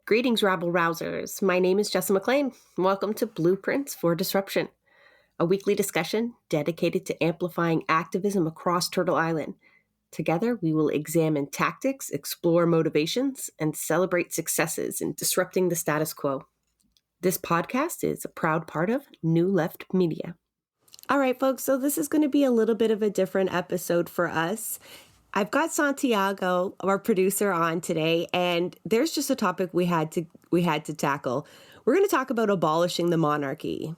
Greetings, rabble rousers. My name is Jessa McLean. Welcome to Blueprints for Disruption, a weekly discussion dedicated to amplifying activism across Turtle Island. Together, we will examine tactics, explore motivations, and celebrate successes in disrupting the status quo. This podcast is a proud part of New Left Media. All right, folks, so this is going to be a little bit of a different episode for us. I've got Santiago, our producer, on today, and there's just a topic we had to tackle. We're going to talk about abolishing the monarchy.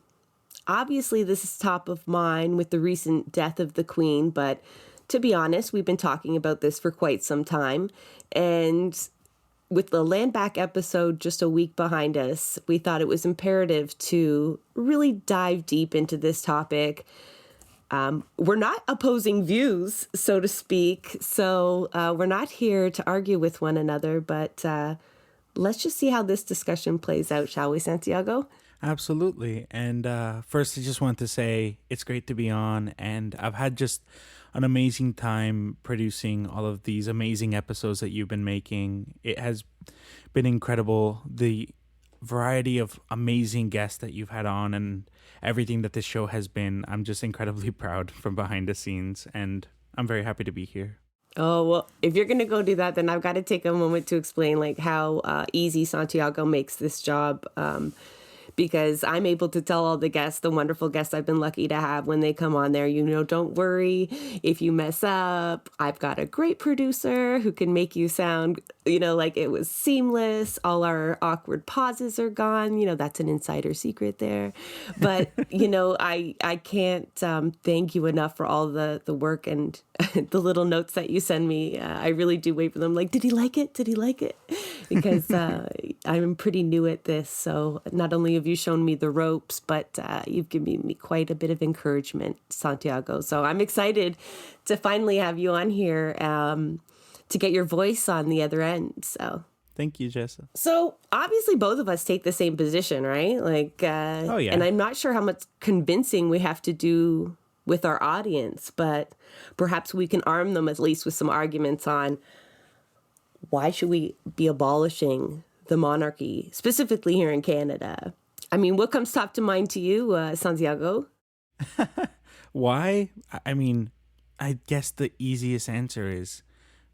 Obviously, this is top of mind with the recent death of the Queen, but to be honest, we've been talking about this for quite some time. And with the land back episode just a week behind us, we thought it was imperative to really dive deep into this topic. We're not opposing views, so to speak, so we're not here to argue with one another, but let's just see how this discussion plays out, shall we, Santiago? Absolutely. And first, I just want to say it's great to be on, and I've had just an amazing time producing all of these amazing episodes that you've been making. It has been incredible, the variety of amazing guests that you've had on and everything that this show has been. I'm just incredibly proud from behind the scenes, and I'm very happy to be here. Oh, well, if you're going to go do that, then I've got to take a moment to explain like how easy Santiago makes this job. Because I'm able to tell all the guests, the wonderful guests I've been lucky to have when they come on there, don't worry if you mess up. I've got a great producer who can make you sound, like it was seamless. All our awkward pauses are gone. That's an insider secret there. But, I can't thank you enough for all the work and the little notes that you send me. I really do wait for them. Like, did he like it? Did he like it? Because I'm pretty new at this. So not only have you shown me the ropes, but you've given me quite a bit of encouragement, Santiago. So I'm excited to finally have you on here to get your voice on the other end. So thank you, Jessa. So obviously both of us take the same position, right? Oh, yeah. And I'm not sure how much convincing we have to do with our audience, but perhaps we can arm them at least with some arguments on why should we be abolishing the monarchy, specifically here in Canada. I mean, what comes top to mind to you, Santiago? Why? I guess the easiest answer is,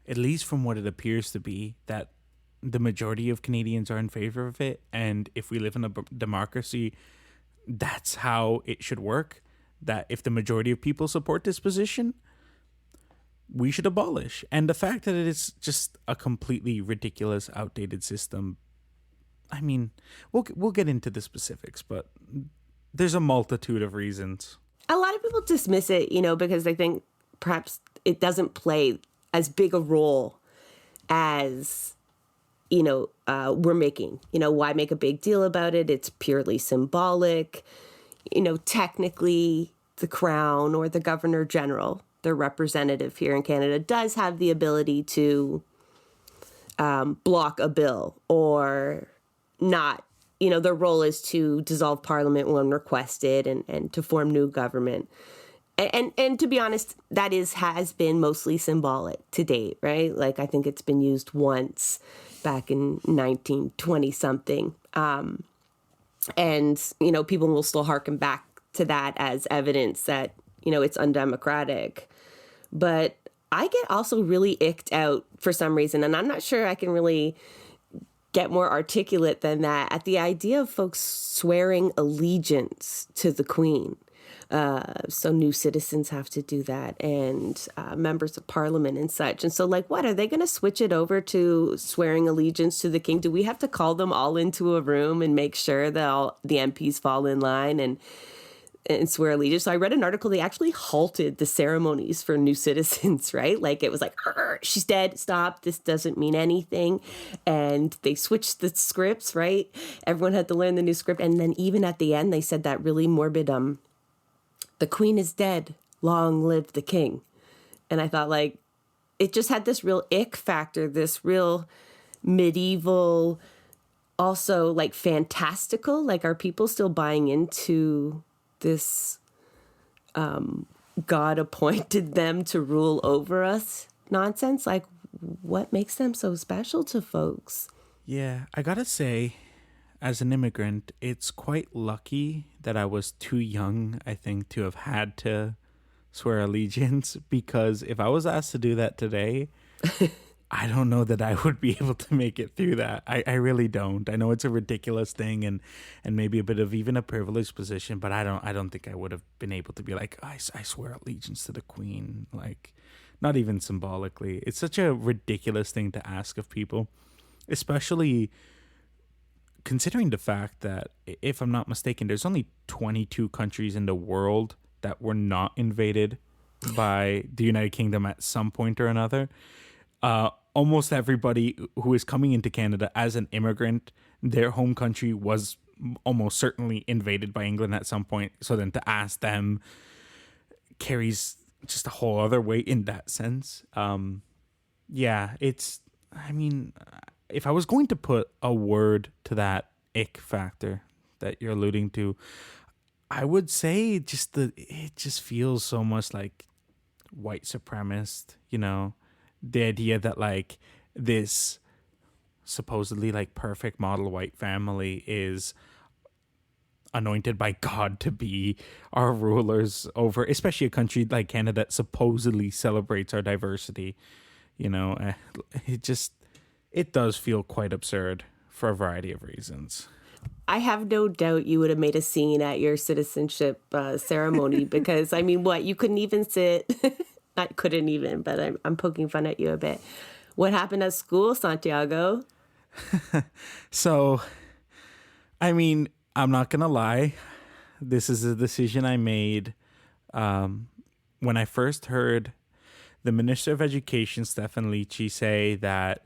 at least from what it appears to be, that the majority of Canadians are in favor of it. And if we live in a democracy, that's how it should work. That if the majority of people support this position, we should abolish. And the fact that it is just a completely ridiculous, outdated system, we'll get into the specifics, but there's a multitude of reasons. A lot of people dismiss it, because they think perhaps it doesn't play as big a role as, we're making. Why make a big deal about it? It's purely symbolic. Technically, the Crown or the Governor General, their representative here in Canada, does have the ability to block a bill or not. Their role is to dissolve Parliament when requested and to form new government. And to be honest, that has been mostly symbolic to date, right? Like, I think it's been used once back in 1920-something. And, people will still harken back to that as evidence that, it's undemocratic. But I get also really icked out for some reason, and I'm not sure I can really get more articulate than that, at the idea of folks swearing allegiance to the Queen. So new citizens have to do that, and members of Parliament and such. And so, what, are they going to switch it over to swearing allegiance to the King? Do we have to call them all into a room and make sure that all the MPs fall in line and swear allegiance? So I read an article, they actually halted the ceremonies for new citizens, right? Like, it was like, she's dead, stop, this doesn't mean anything. And they switched the scripts, right? Everyone had to learn the new script. And then even at the end, they said that really morbid, the Queen is dead, long live the King. And I thought, it just had this real ick factor, this real medieval, also fantastical. Are people still buying into this God appointed them to rule over us nonsense? What makes them so special to folks? Yeah, I gotta say, as an immigrant, it's quite lucky that I was too young, I think, to have had to swear allegiance, because if I was asked to do that today, I don't know that I would be able to make it through that. I really don't. I know it's a ridiculous thing and maybe a bit of even a privileged position, but I don't think I would have been able to be like, I swear allegiance to the Queen, like not even symbolically. It's such a ridiculous thing to ask of people, especially considering the fact that, if I'm not mistaken, there's only 22 countries in the world that were not invaded by the United Kingdom at some point or another. Almost everybody who is coming into Canada as an immigrant, their home country was almost certainly invaded by England at some point. So then to ask them carries just a whole other weight in that sense. Yeah, I mean, if I was going to put a word to that ick factor that you're alluding to, I would say it just feels so much like white supremacist, you know, the idea that like this supposedly like perfect model white family is anointed by God to be our rulers over, especially a country like Canada that supposedly celebrates our diversity. You know, it does feel quite absurd for a variety of reasons. I have no doubt you would have made a scene at your citizenship ceremony because, I mean, you couldn't even sit. I couldn't even, but I'm poking fun at you a bit. What happened at school, Santiago? So, I mean, I'm not going to lie. This is a decision I made when I first heard the Minister of Education, Stefan Leachy, say that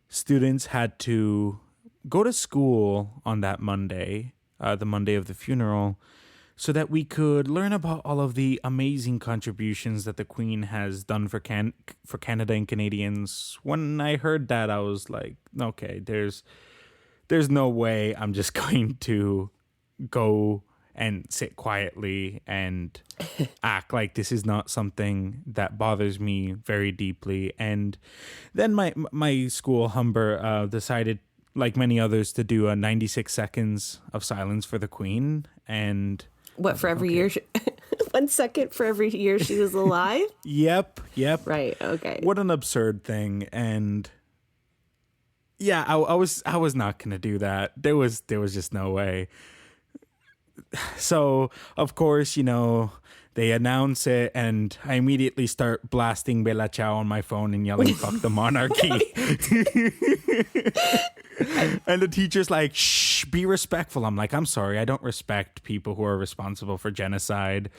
students had to go to school on that Monday, the Monday of the funeral, so that we could learn about all of the amazing contributions that the Queen has done for Canada and Canadians. When I heard that, I was like, okay, there's no way I'm just going to go and sit quietly and act like this is not something that bothers me very deeply. And then my school, Humber, decided, like many others, to do a 96 seconds of silence for the Queen. And what, for every year? 1 second for every year she was alive? Yep. Right, okay. What an absurd thing. And yeah, I was not gonna do that. There was just no way. So of course, you know, they announce it, and I immediately start blasting Bella Ciao on my phone and yelling "fuck the monarchy." And the teacher's like, "Shh, be respectful." I'm like, "I'm sorry, I don't respect people who are responsible for genocide."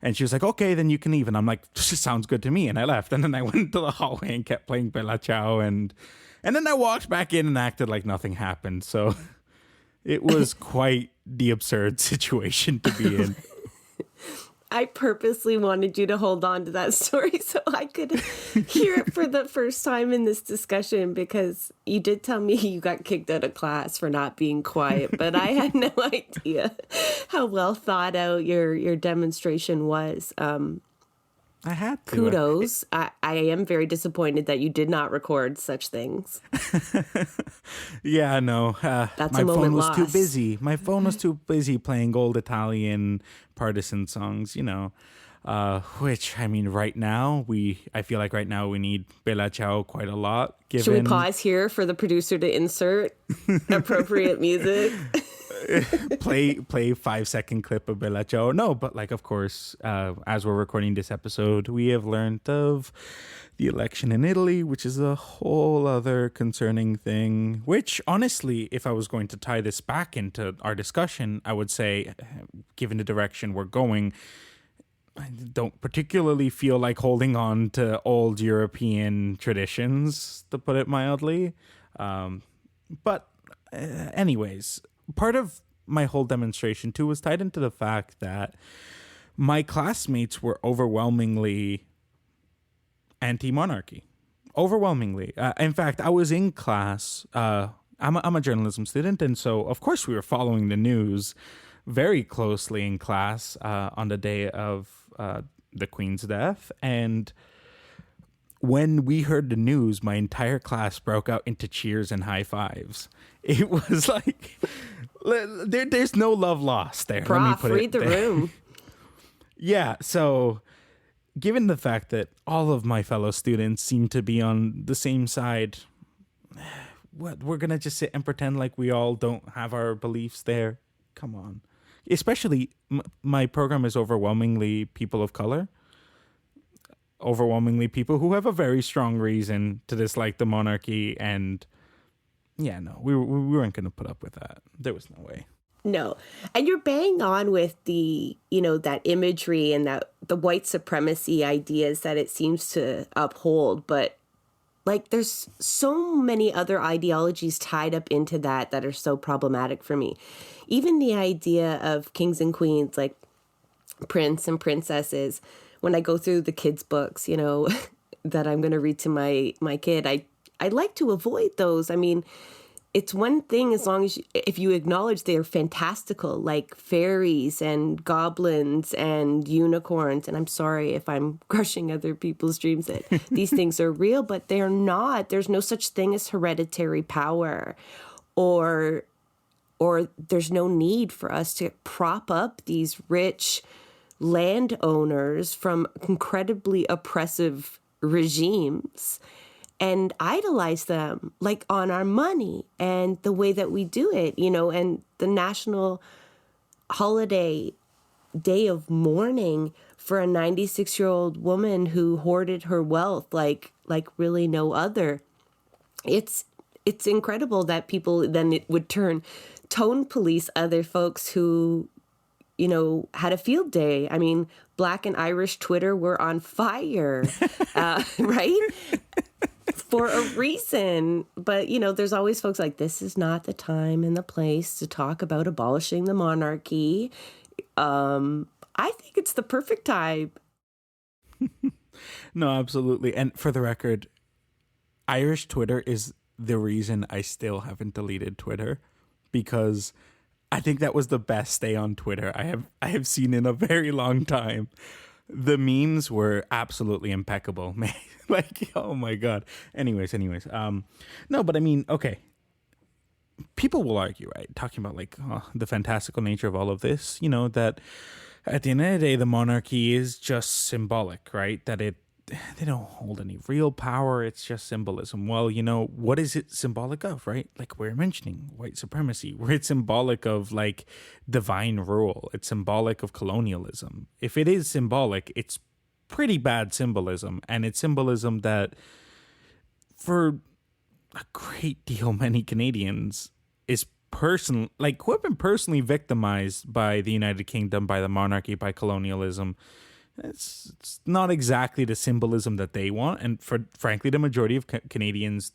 And she was like, "Okay, then you can leave." And I'm like, "This sounds good to me." And I left. And then I went to the hallway and kept playing Bella Ciao. And then I walked back in and acted like nothing happened. So it was quite the absurd situation to be in. I purposely wanted you to hold on to that story so I could hear it for the first time in this discussion, because you did tell me you got kicked out of class for not being quiet, but I had no idea how well thought out your demonstration was. I had to. Kudos. I am very disappointed that you did not record such things. Yeah, no. That's my a moment phone was lost. too busy. My phone was too busy playing old Italian partisan songs, you know. Which, I mean, right now, I feel like right now we need Bella Ciao quite a lot. Should we pause here for the producer to insert appropriate music? play 5-second clip of Bella Ciao. No, but like, of course, as we're recording this episode, we have learned of the election in Italy, which is a whole other concerning thing, which honestly, if I was going to tie this back into our discussion, I would say, given the direction we're going, I don't particularly feel like holding on to old European traditions, to put it mildly. But anyways, part of my whole demonstration too was tied into the fact that my classmates were overwhelmingly anti-monarchy. Overwhelmingly. In fact, I was in class. I'm a journalism student, and so of course we were following the news very closely in class on the day of the Queen's death. And when we heard the news, my entire class broke out into cheers and high fives. It was like, there's no love lost there. Prof, let me put read the room. Yeah, so given the fact that all of my fellow students seem to be on the same side, what, we're going to just sit and pretend like we all don't have our beliefs there? Come on. Especially, my program is overwhelmingly people of color. Overwhelmingly people who have a very strong reason to dislike the monarchy. And yeah, no, we weren't going to put up with that. There was no way. No. And you're bang on with the, that imagery and that the white supremacy ideas that it seems to uphold. But like, there's so many other ideologies tied up into that are so problematic for me. Even the idea of kings and queens, like prince and princesses. When I go through the kids' books, that I'm going to read to my kid, I like to avoid those. I mean, it's one thing as long as if you acknowledge they are fantastical, like fairies and goblins and unicorns. And I'm sorry if I'm crushing other people's dreams that these things are real, but they're not. There's no such thing as hereditary power, or there's no need for us to prop up these rich landowners from incredibly oppressive regimes and idolize them like on our money and the way that we do it, and the national holiday day of mourning for a 96-year-old woman who hoarded her wealth like really no other. It's incredible that people then it would tone police other folks who had a field day. I mean, Black and Irish Twitter were on fire, right? For a reason. But, there's always folks like, this is not the time and the place to talk about abolishing the monarchy. I think it's the perfect time. No, absolutely. And for the record, Irish Twitter is the reason I still haven't deleted Twitter, because I think that was the best day on Twitter I have seen in a very long time. The memes were absolutely impeccable, man. Like, oh my God. Anyways. No, but I mean, okay. People will argue, right? Talking about like the fantastical nature of all of this, that at the end of the day, the monarchy is just symbolic, right? That they don't hold any real power. It's just symbolism. Well, what is it symbolic of, right? Like we're mentioning white supremacy, where it's symbolic of like divine rule. It's symbolic of colonialism. If it is symbolic, it's pretty bad symbolism. And it's symbolism that for a great deal, many Canadians is who have been personally victimized by the United Kingdom, by the monarchy, by colonialism. It's not exactly the symbolism that they want. And frankly, the majority of Canadians,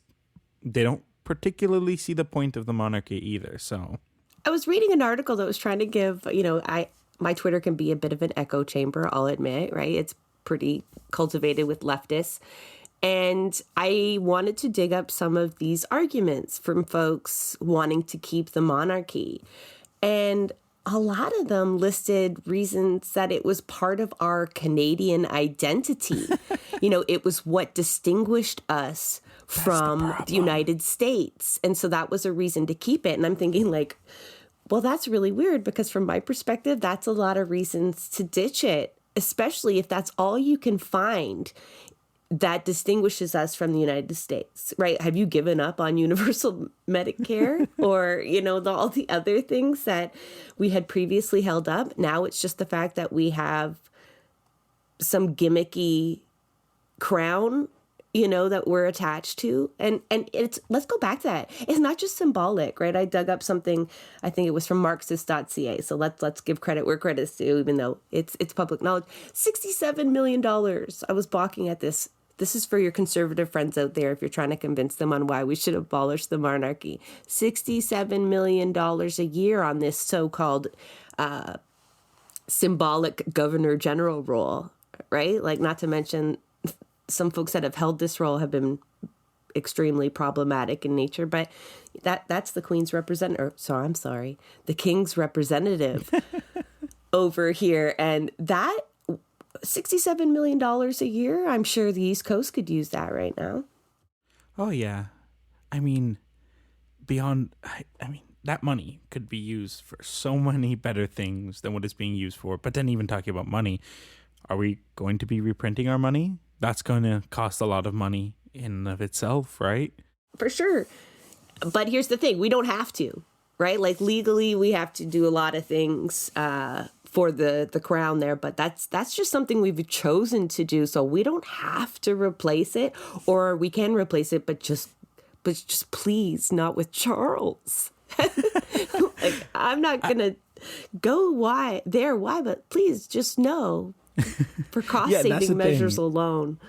they don't particularly see the point of the monarchy either. So I was reading an article that was trying to give, my Twitter can be a bit of an echo chamber, I'll admit, right? It's pretty cultivated with leftists. And I wanted to dig up some of these arguments from folks wanting to keep the monarchy. And a lot of them listed reasons that it was part of our Canadian identity. It was what distinguished us from the United States. And so that was a reason to keep it. And I'm thinking like, well, that's really weird, because from my perspective, that's a lot of reasons to ditch it, especially if that's all you can find that distinguishes us from the United States, right? Have you given up on universal Medicare or, all the other things that we had previously held up? Now it's just the fact that we have some gimmicky crown, that we're attached to. And let's go back to that. It's not just symbolic, right? I dug up something, I think it was from Marxist.ca. So let's give credit where credit's due, even though it's public knowledge. $67 million. I was balking at this. This is for your conservative friends out there if you're trying to convince them on why we should abolish the monarchy. $67 million a year on this so-called symbolic governor general role, right? Like, not to mention some folks that have held this role have been extremely problematic in nature, but that's the Queen's representative. The King's representative over here. And that $67 million a year. I'm sure the East Coast could use that right now. Oh, yeah. I mean, that money could be used for so many better things than what it's being used for. But then even talking about money, are we going to be reprinting our money? That's going to cost a lot of money in and of itself, right? For sure. But here's the thing. We don't have to, right? Like legally, we have to do a lot of things for the crown there. But that's just something we've chosen to do. So we don't have to replace it, or we can replace it, but just please not with Charles. Like, I'm not going to go why, but please just know for cost-saving measures alone.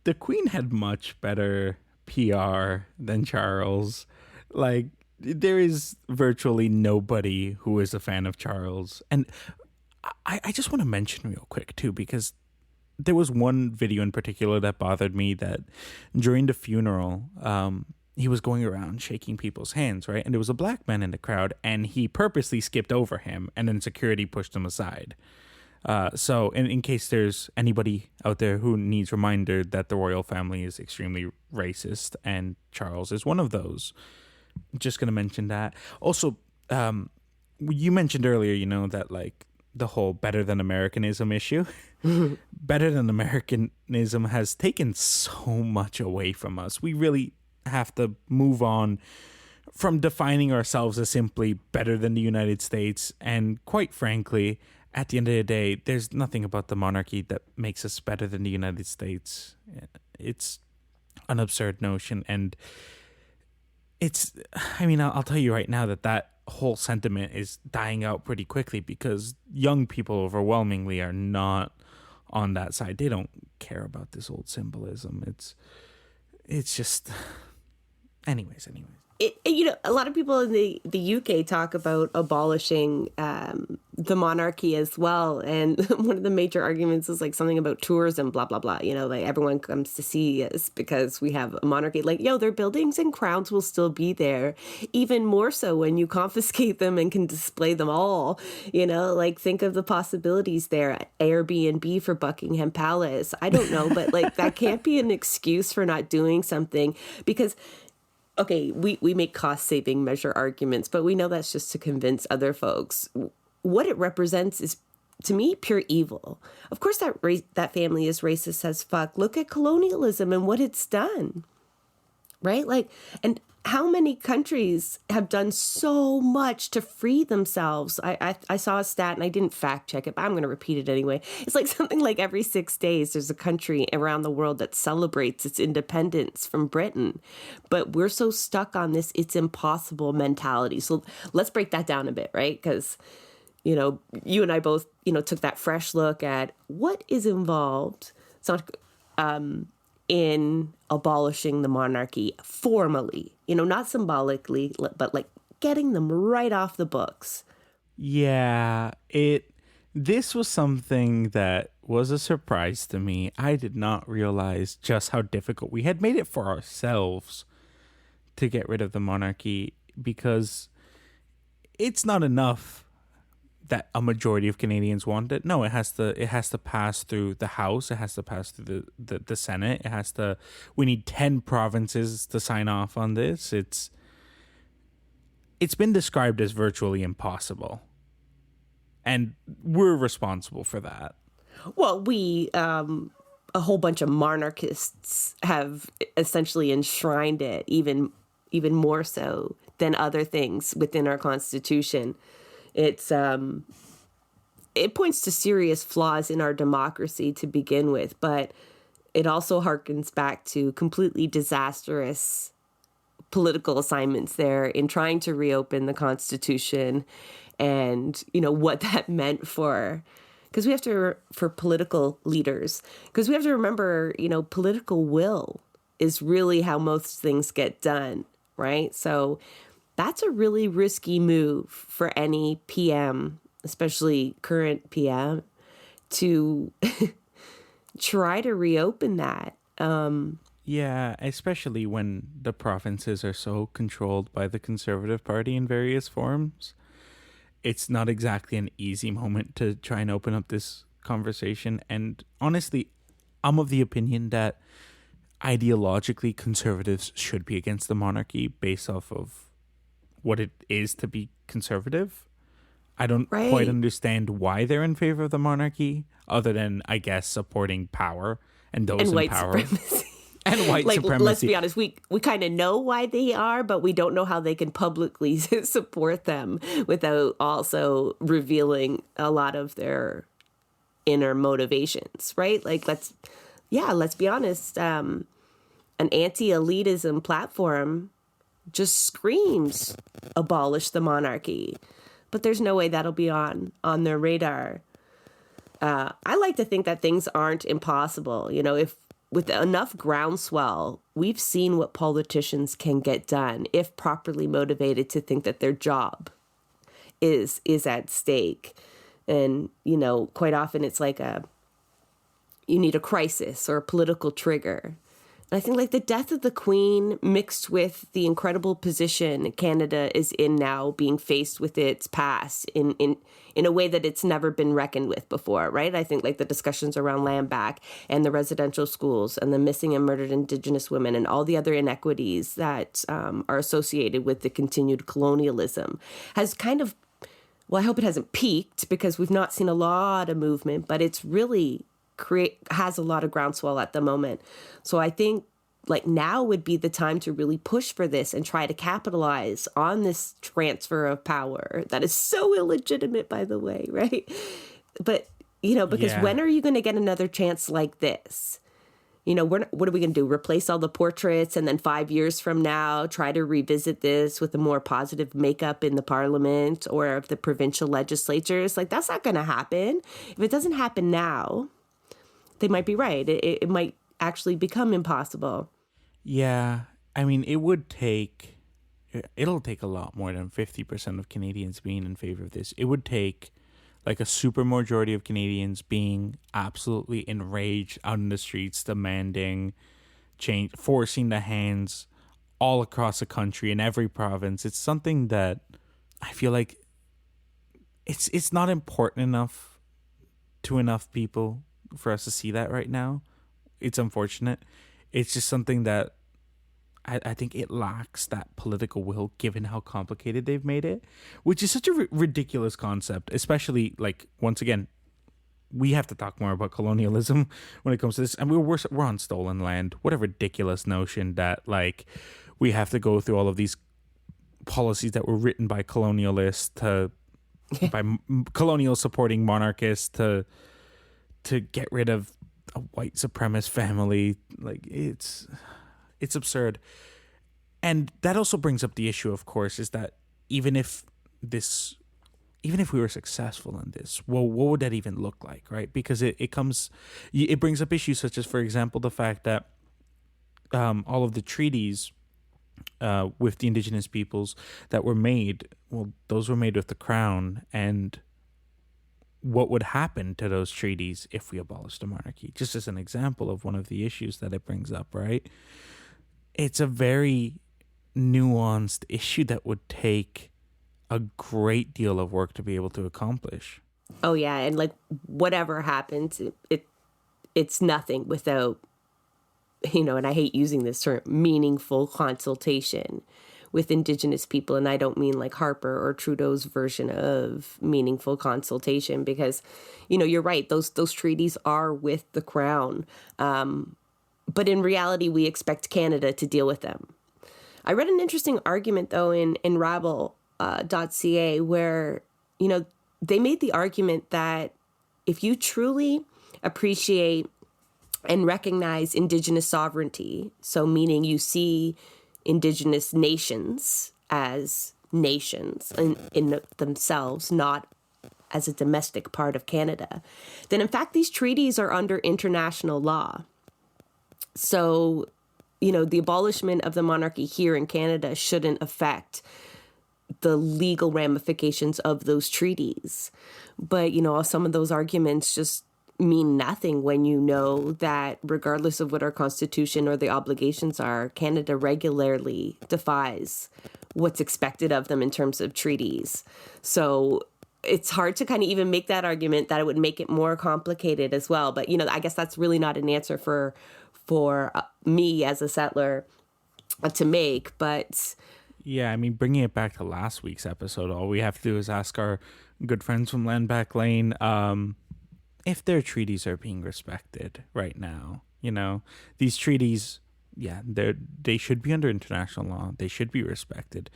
The Queen had much better PR than Charles. Like, there is virtually nobody who is a fan of Charles. And I just want to mention real quick, too, because there was one video in particular that bothered me, that during the funeral, he was going around shaking people's hands, right? And there was a black man in the crowd, and he purposely skipped over him, and then security pushed him aside. So in case there's anybody out there who needs reminder that the royal family is extremely racist, and Charles is one of those. Just going to mention that. Also, you mentioned earlier, that like the whole better than Americanism issue. Better than Americanism has taken so much away from us. We really have to move on from defining ourselves as simply better than the United States. And quite frankly, at the end of the day, there's nothing about the monarchy that makes us better than the United States. It's an absurd notion. And I'll tell you right now that whole sentiment is dying out pretty quickly, because young people overwhelmingly are not on that side. They don't care about this old symbolism. It's just... Anyways. A lot of people in the UK talk about abolishing the monarchy as well. And one of the major arguments is like something about tourism, blah, blah, blah. Like everyone comes to see us because we have a monarchy. Like, their buildings and crowns will still be there, even more so when you confiscate them and can display them all. Like think of the possibilities there. Airbnb for Buckingham Palace. I don't know, but like that can't be an excuse for not doing something, because... Okay, we make cost-saving measure arguments, but we know that's just to convince other folks. What it represents is, to me, pure evil. Of course, that family is racist as fuck. Look at colonialism and what it's done, right? Like, and how many countries have done so much to free themselves? I saw a stat, and I didn't fact check it, but I'm going to repeat it anyway. It's like something like every 6 days, there's a country around the world that celebrates its independence from Britain. But we're so stuck on this "it's impossible" mentality. So let's break that down a bit, right? Because, you and I both, took that fresh look at what is involved. It's not... in abolishing the monarchy formally, not symbolically, but like getting them right off the books. Yeah, this was something that was a surprise to me. I did not realize just how difficult we had made it for ourselves to get rid of the monarchy, because it's not enough that a majority of Canadians want it. No, it has to pass through the House. It has to pass through the Senate. We need 10 provinces to sign off on this. It's been described as virtually impossible. And we're responsible for that. Well, we, a whole bunch of monarchists have essentially enshrined it even more so than other things within our Constitution. It points to serious flaws in our democracy to begin with, but it also harkens back to completely disastrous political assignments there in trying to reopen the Constitution, and what that meant for political leaders, because we have to remember political will is really how most things get done, right? So that's a really risky move for any PM, especially current PM, to try to reopen that. Yeah, especially when the provinces are so controlled by the Conservative Party in various forms. It's not exactly an easy moment to try and open up this conversation. And honestly, I'm of the opinion that ideologically conservatives should be against the monarchy based off of what it is to be conservative. I don't quite understand why they're in favor of the monarchy, other than, I guess, supporting power and those and in white power. Supremacy. And white supremacy. Let's be honest, we kind of know why they are, but we don't know how they can publicly support them without also revealing a lot of their inner motivations, right? Like, let's be honest. An anti-elitism platform just screams abolish the monarchy, but there's no way that'll be on their radar. I like to think that things aren't impossible. You know, if with enough groundswell, we've seen what politicians can get done if properly motivated to think that their job is at stake. And, you know, quite often it's like you need a crisis or a political trigger. And I think like the death of the Queen mixed with the incredible position Canada is in now, being faced with its past in a way that it's never been reckoned with before, right? I think like the discussions around land back and the residential schools and the missing and murdered Indigenous women and all the other inequities that are associated with the continued colonialism has kind of, well, I hope it hasn't peaked because we've not seen a lot of movement, but it's really has a lot of groundswell at the moment. So I think like now would be the time to really push for this and try to capitalize on this transfer of power that is so illegitimate, by the way, right? But, you know, because when are you going to get another chance like this? You know, what are we going to do? Replace all the portraits and then 5 years from now, try to revisit this with a more positive makeup in the parliament or of the provincial legislatures? Like, that's not going to happen. If it doesn't happen now, they might be right. It might actually become impossible. Yeah. I mean, it'll take a lot more than 50% of Canadians being in favor of this. It would take like a super majority of Canadians being absolutely enraged out in the streets, demanding change, forcing the hands all across the country in every province. It's something that I feel like it's not important enough to enough people for us to see that right now. It's unfortunate. It's just something that I think it lacks that political will, given how complicated they've made it, which is such a ridiculous concept, especially, like, once again, we have to talk more about colonialism when it comes to this. And we're on stolen land. What a ridiculous notion that, like, we have to go through all of these policies that were written by colonialists by colonial supporting monarchists to get rid of a white supremacist family. Like, it's absurd. And that also brings up the issue, of course, is that even if we were successful in this, well, what would that even look like, right? Because it brings up issues such as, for example, the fact that all of the treaties with the Indigenous peoples that were made, well, those were made with the Crown, and what would happen to those treaties if we abolished the monarchy? Just as an example of one of the issues that it brings up, right? It's a very nuanced issue that would take a great deal of work to be able to accomplish. Oh, yeah. And like whatever happens, it's nothing without, you know, and I hate using this term, meaningful consultation with Indigenous people. And I don't mean like Harper or Trudeau's version of meaningful consultation, because, you know, you're right. Those treaties are with the Crown. But in reality, we expect Canada to deal with them. I read an interesting argument, though, in rabble.ca where, you know, they made the argument that if you truly appreciate and recognize Indigenous sovereignty, so meaning you see Indigenous nations as nations in themselves, not as a domestic part of Canada, then in fact these treaties are under international law. So, you know, the abolishment of the monarchy here in Canada shouldn't affect the legal ramifications of those treaties. But, you know, some of those arguments just mean nothing when you know that regardless of what our constitution or the obligations are, Canada regularly defies what's expected of them in terms of treaties. So, it's hard to kind of even make that argument that it would make it more complicated as well. But, I guess that's really not an answer for me as a settler to make. But yeah, I mean, bringing it back to last week's episode, all we have to do is ask our good friends from Land Back Lane if their treaties are being respected right now. These treaties, yeah, they should be under international law. They should be respected.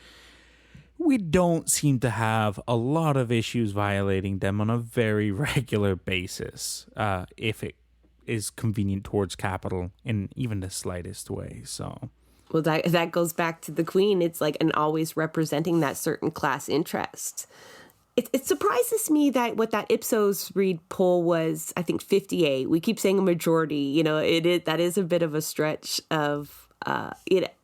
We don't seem to have a lot of issues violating them on a very regular basis, if it is convenient towards capital in even the slightest way. So, well, that goes back to the Queen. It's like, and always representing that certain class interest. It surprises me that what that Ipsos Reid poll was, I think 58. We keep saying a majority. That is a bit of a stretch of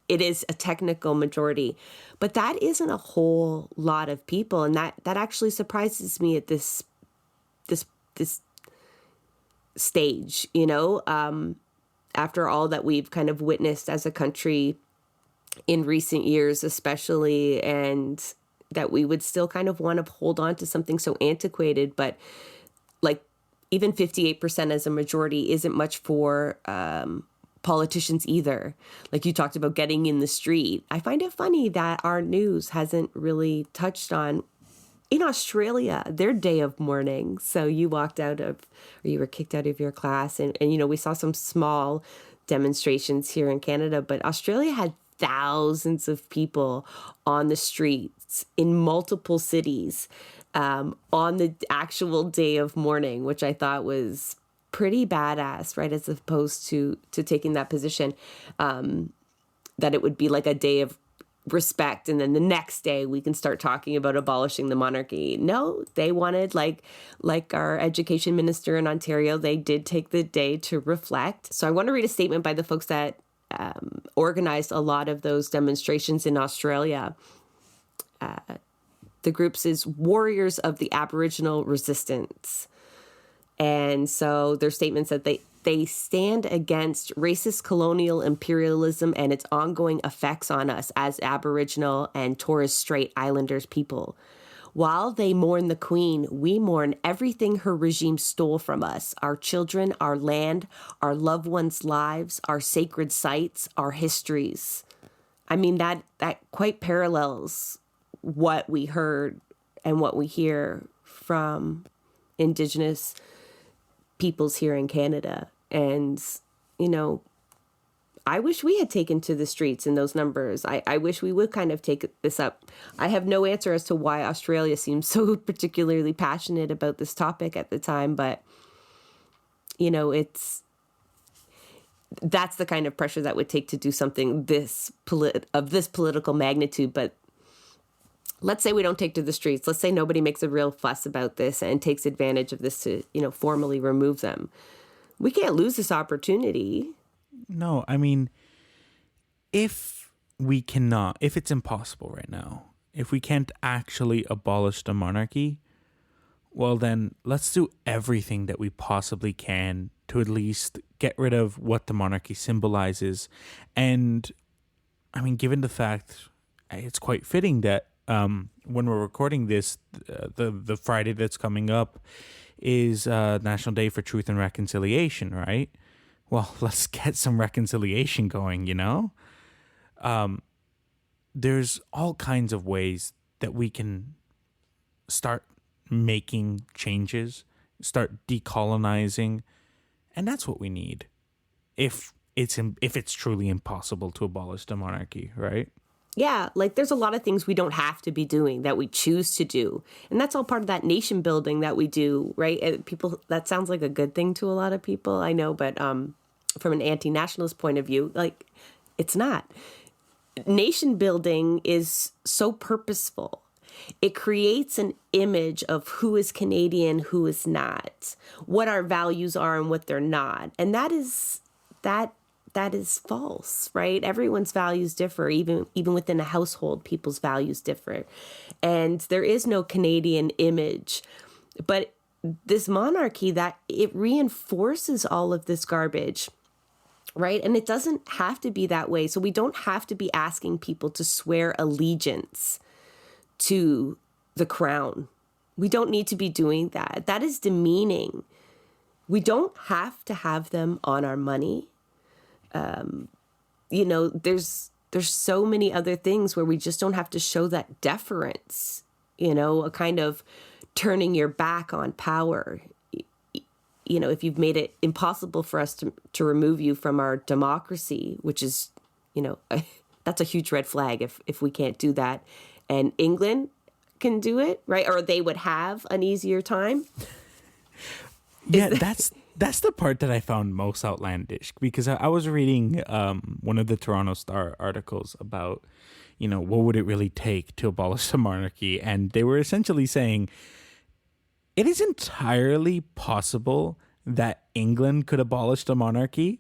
it is a technical majority, but that isn't a whole lot of people, and that actually surprises me at this stage. After all that we've kind of witnessed as a country in recent years, especially, and that we would still kind of want to hold on to something so antiquated, but like even 58% as a majority isn't much for politicians either. Like you talked about getting in the street. I find it funny that our news hasn't really touched on, in Australia, their day of mourning. So you were kicked out of your class, and we saw some small demonstrations here in Canada, but Australia had thousands of people on the streets in multiple cities on the actual day of mourning, which I thought was pretty badass, right? As opposed to taking that position, that it would be like a day of respect, and then the next day we can start talking about abolishing the monarchy. No, they wanted, like our education minister in Ontario, they did take the day to reflect. So I want to read a statement by the folks that organized a lot of those demonstrations in Australia. The group's is Warriors of the Aboriginal Resistance. And so their statements that they stand against racist colonial imperialism and its ongoing effects on us as Aboriginal and Torres Strait Islanders people. While they mourn the Queen, we mourn everything her regime stole from us: our children, our land, our loved ones' lives, our sacred sites, our histories. I mean, that quite parallels what we heard and what we hear from Indigenous peoples here in Canada. And, I wish we had taken to the streets in those numbers. I wish we would kind of take this up. I have no answer as to why Australia seems so particularly passionate about this topic at the time, but, that's the kind of pressure that would take to do something of this political magnitude. But let's say we don't take to the streets. Let's say nobody makes a real fuss about this and takes advantage of this to, formally remove them. We can't lose this opportunity. No, I mean, if it's impossible right now, if we can't actually abolish the monarchy, well then let's do everything that we possibly can to at least get rid of what the monarchy symbolizes. And I mean, given the fact, it's quite fitting that when we're recording this, the Friday that's coming up is National Day for Truth and Reconciliation, right? Well, let's get some reconciliation going, There's all kinds of ways that we can start making changes, start decolonizing, and that's what we need. If it's truly impossible to abolish the monarchy, right? Yeah, like there's a lot of things we don't have to be doing that we choose to do. And that's all part of that nation building that we do, right? And that sounds like a good thing to a lot of people, I know, but from an anti-nationalist point of view, like it's not. Nation building is so purposeful. It creates an image of who is Canadian, who is not, what our values are and what they're not. And that is false, right? Everyone's values differ. Even within a household, people's values differ. And there is no Canadian image. But this monarchy, that it reinforces all of this garbage, right? And it doesn't have to be that way. So we don't have to be asking people to swear allegiance to the crown, We don't need to be doing that. That is demeaning. We don't have to have them on our money. There's so many other things where we just don't have to show that deference, a kind of turning your back on power. If you've made it impossible for us to remove you from our democracy, which is, that's a huge red flag if we can't do that. And England can do it, right? Or they would have an easier time. Yeah, that's the part that I found most outlandish, because I was reading one of the Toronto Star articles about, what would it really take to abolish the monarchy? And they were essentially saying it is entirely possible that England could abolish the monarchy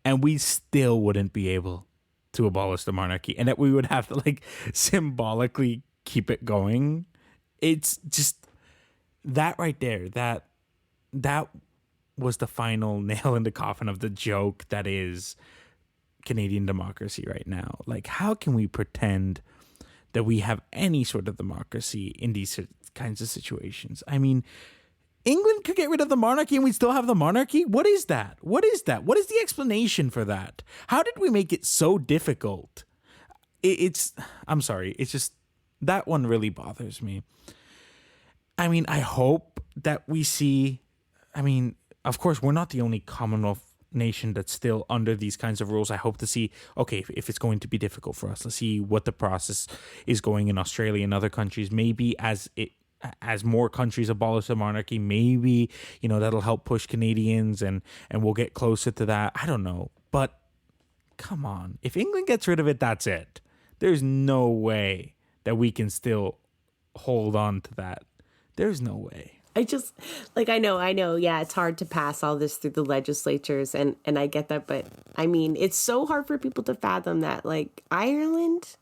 and we still wouldn't be able to abolish the monarchy, and that we would have to symbolically keep it going. It's just that right there, that was the final nail in the coffin of the joke that is Canadian democracy right now. How can we pretend that we have any sort of democracy in these kinds of situations? I mean, England could get rid of the monarchy and we still have the monarchy? What is that? What is that? What is the explanation for that? How did we make it so difficult? I'm sorry. It's just, that one really bothers me. I mean, I hope that we see, of course, we're not the only Commonwealth nation that's still under these kinds of rules. I hope to see, okay, if it's going to be difficult for us, let's see what the process is going in Australia and other countries. Maybe as more countries abolish the monarchy, maybe, that'll help push Canadians and we'll get closer to that. I don't know. But come on, if England gets rid of it, that's it. There's no way that we can still hold on to that. There's no way. I just, I know. Yeah, it's hard to pass all this through the legislatures, and I get that. But, it's so hard for people to fathom that. Ireland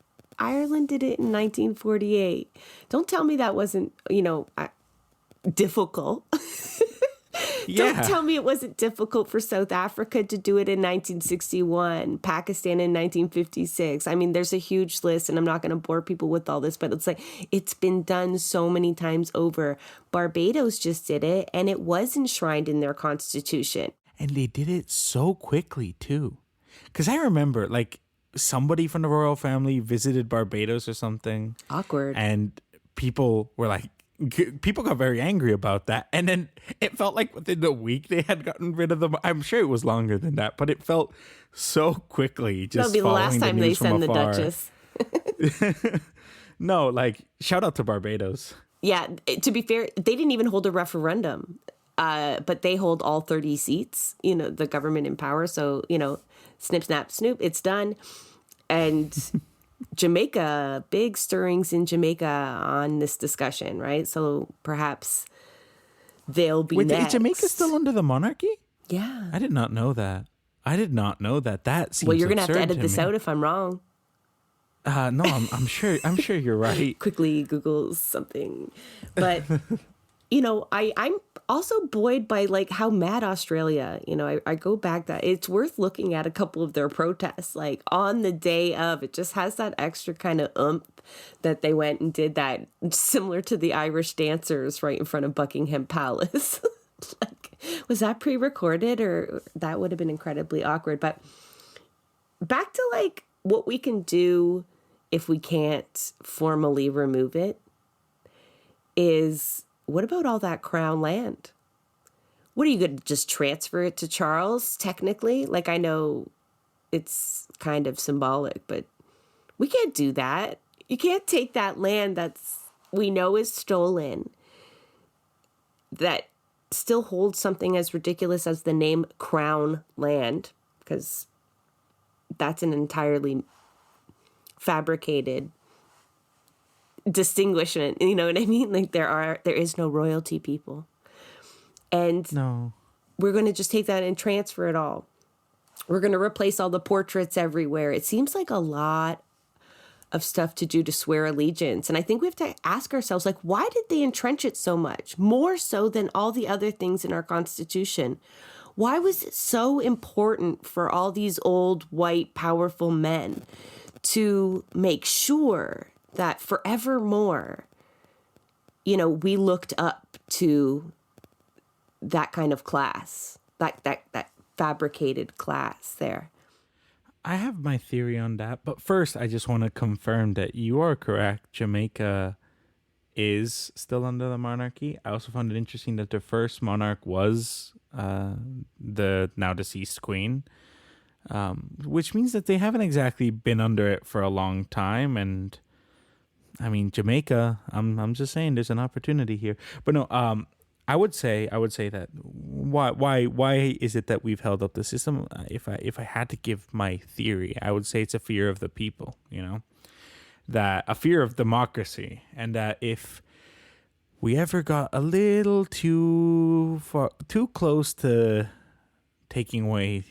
did it in 1948. Don't tell me that wasn't, difficult. Yeah. Don't tell me it wasn't difficult for South Africa to do it in 1961, Pakistan in 1956. There's a huge list, and I'm not going to bore people with all this, but it's been done so many times over. Barbados just did it, and it was enshrined in their constitution. And they did it so quickly, too. Because I remember, somebody from the royal family visited Barbados or something. Awkward. And people were people got very angry about that. And then it felt like within a week they had gotten rid of them. I'm sure it was longer than that, but it felt so quickly. Just that'll be the last time they send the Duchess. No, shout out to Barbados. Yeah, to be fair, they didn't even hold a referendum, but they hold all 30 seats, the government in power. So, snip, snap, snoop, it's done. And Jamaica, big stirrings in Jamaica on this discussion, right? So perhaps they'll be next. Is Jamaica still under the monarchy? Yeah. I did not know that. That seems well, you're going to have to absurd edit this out if I'm wrong. No, I'm sure you're right. Quickly Google something. But, I'm also buoyed by how mad Australia, I go back that it's worth looking at a couple of their protests, on the day of. It just has that extra kind of oomph that they went and did that, similar to the Irish dancers right in front of Buckingham Palace. Was that pre-recorded, or that would have been incredibly awkward? But back to what we can do if we can't formally remove it is, what about all that crown land? What are you going to just transfer it to Charles, technically? I know it's kind of symbolic, but we can't do that. You can't take that land we know is stolen, that still holds something as ridiculous as the name Crown Land, because that's an entirely fabricated distinguishment, you know what I mean? There is no royalty, people. And no, we're going to just take that and transfer it all. We're going to replace all the portraits everywhere. It seems like a lot of stuff to do to swear allegiance. And I think we have to ask ourselves, why did they entrench it so much? More so than all the other things in our Constitution. Why was it so important for all these old, white, powerful men to make sure that forevermore we looked up to that kind of class, that fabricated class there. I have my theory on that, but first I just want to confirm that you are correct. Jamaica is still under the monarchy. I also found it interesting that the first monarch was the now deceased queen, which means that they haven't exactly been under it for a long time. And I mean, Jamaica, I'm just saying there's an opportunity here. But no, I would say that why is it that we've held up the system? If I had to give my theory, I would say it's a fear of the people, that a fear of democracy, and that if we ever got a little too close to taking away,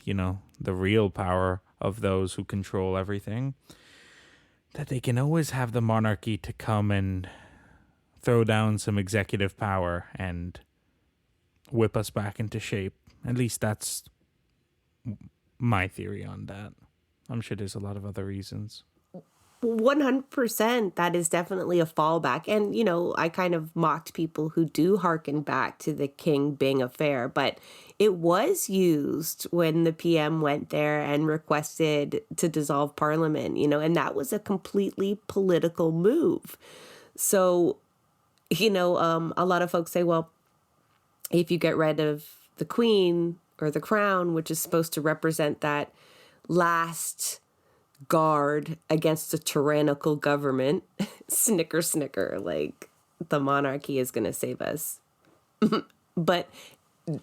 the real power of those who control everything, that they can always have the monarchy to come and throw down some executive power and whip us back into shape. At least that's my theory on that. I'm sure there's a lot of other reasons. 100%. That is definitely a fallback. And, I kind of mocked people who do hearken back to the King Byng affair, but it was used when the PM went there and requested to dissolve Parliament, and that was a completely political move. So, a lot of folks say, well, if you get rid of the Queen or the Crown, which is supposed to represent that last guard against a tyrannical government, snicker, snicker, like the monarchy is going to save us. But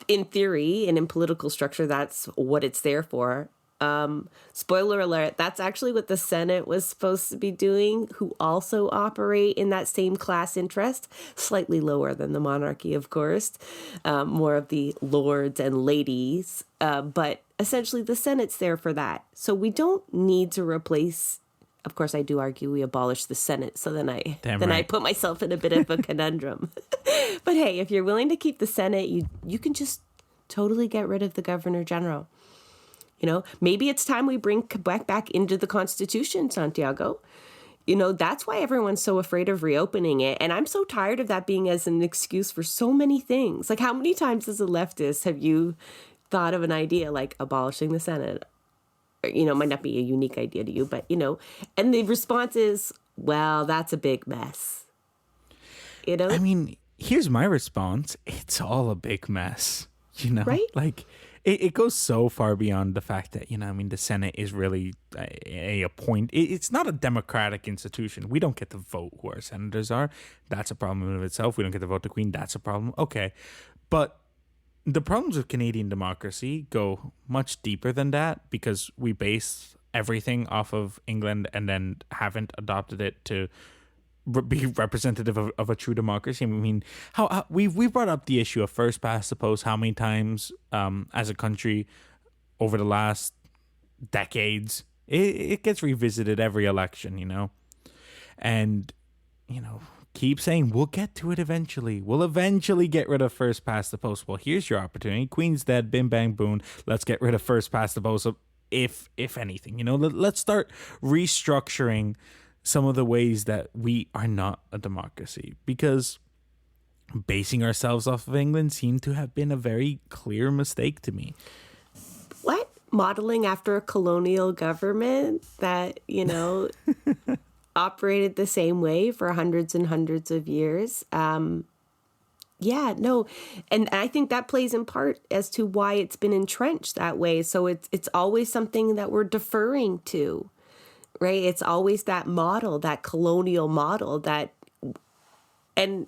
in theory and in political structure, that's what it's there for. Spoiler alert, that's actually what the Senate was supposed to be doing, who also operate in that same class interest, slightly lower than the monarchy, of course, more of the lords and ladies, but essentially the Senate's there for that. So we don't need to replace, of course, I do argue we abolish the Senate, so then I put myself in a bit of a conundrum. But hey, if you're willing to keep the Senate, you can just totally get rid of the Governor General. Maybe it's time we bring Quebec back into the Constitution, Santiago. That's why everyone's so afraid of reopening it. And I'm so tired of that being as an excuse for so many things. Like, how many times as a leftist have you thought of an idea like abolishing the Senate? Or, might not be a unique idea to you, but, and the response is, well, that's a big mess. I mean, here's my response. It's all a big mess, Right? Like, it goes so far beyond the fact that, the Senate is really a point. It's not a democratic institution. We don't get to vote who our senators are. That's a problem in of itself. We don't get to vote the Queen. That's a problem. Okay. But the problems with Canadian democracy go much deeper than that, because we base everything off of England and then haven't adopted it to be representative of a true democracy. I mean, how we brought up the issue of first past the post how many times as a country over the last decades. It gets revisited every election, and keep saying we'll get to it eventually. We'll eventually get rid of first past the post. Well, here's your opportunity. Queen's dead. Bim bang boom. Let's get rid of first past the post. If anything, let's start restructuring some of the ways that we are not a democracy, because basing ourselves off of England seemed to have been a very clear mistake to me. What? Modeling after a colonial government that, operated the same way for hundreds and hundreds of years. Yeah, no. And I think that plays in part as to why it's been entrenched that way. So it's always something that we're deferring to. Right? It's always that model, that colonial model and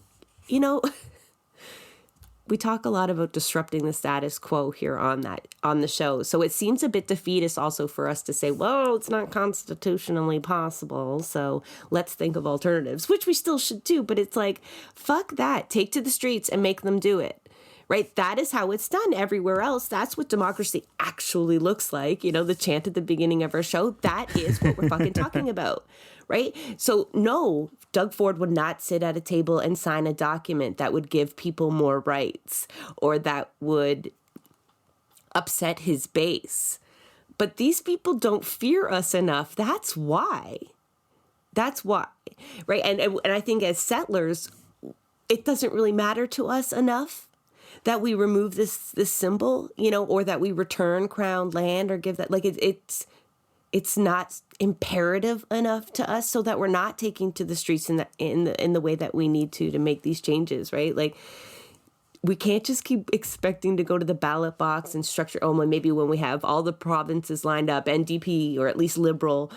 we talk a lot about disrupting the status quo here on the show. So it seems a bit defeatist also for us to say, well, it's not constitutionally possible, so let's think of alternatives, which we still should do. But it's like, fuck that. Take to the streets and make them do it. Right? That is how it's done everywhere else. That's what democracy actually looks like. The chant at the beginning of our show, that is what we're fucking talking about. Right? So no, Doug Ford would not sit at a table and sign a document that would give people more rights or that would upset his base. But these people don't fear us enough. That's why. Right? And I think as settlers, it doesn't really matter to us enough that we remove this symbol, or that we return crown land or give that, like it's not imperative enough to us, so that we're not taking to the streets in the way that we need to make these changes, right? Like, we can't just keep expecting to go to the ballot box and structure, maybe when we have all the provinces lined up, NDP or at least Liberal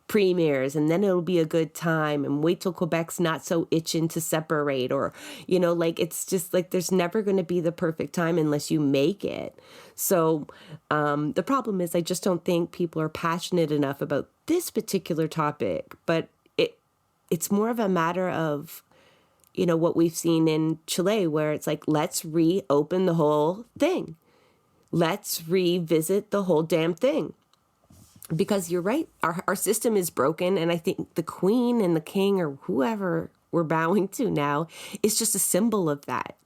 premiers, and then it'll be a good time, and wait till Quebec's not so itching to separate, or, it's just like there's never going to be the perfect time unless you make it. So the problem is I just don't think people are passionate enough about this particular topic, but it's more of a matter of, what we've seen in Chile, where it's like, let's reopen the whole thing. Let's revisit the whole damn thing. Because you're right, our system is broken, and I think the Queen and the King, or whoever we're bowing to now, is just a symbol of that.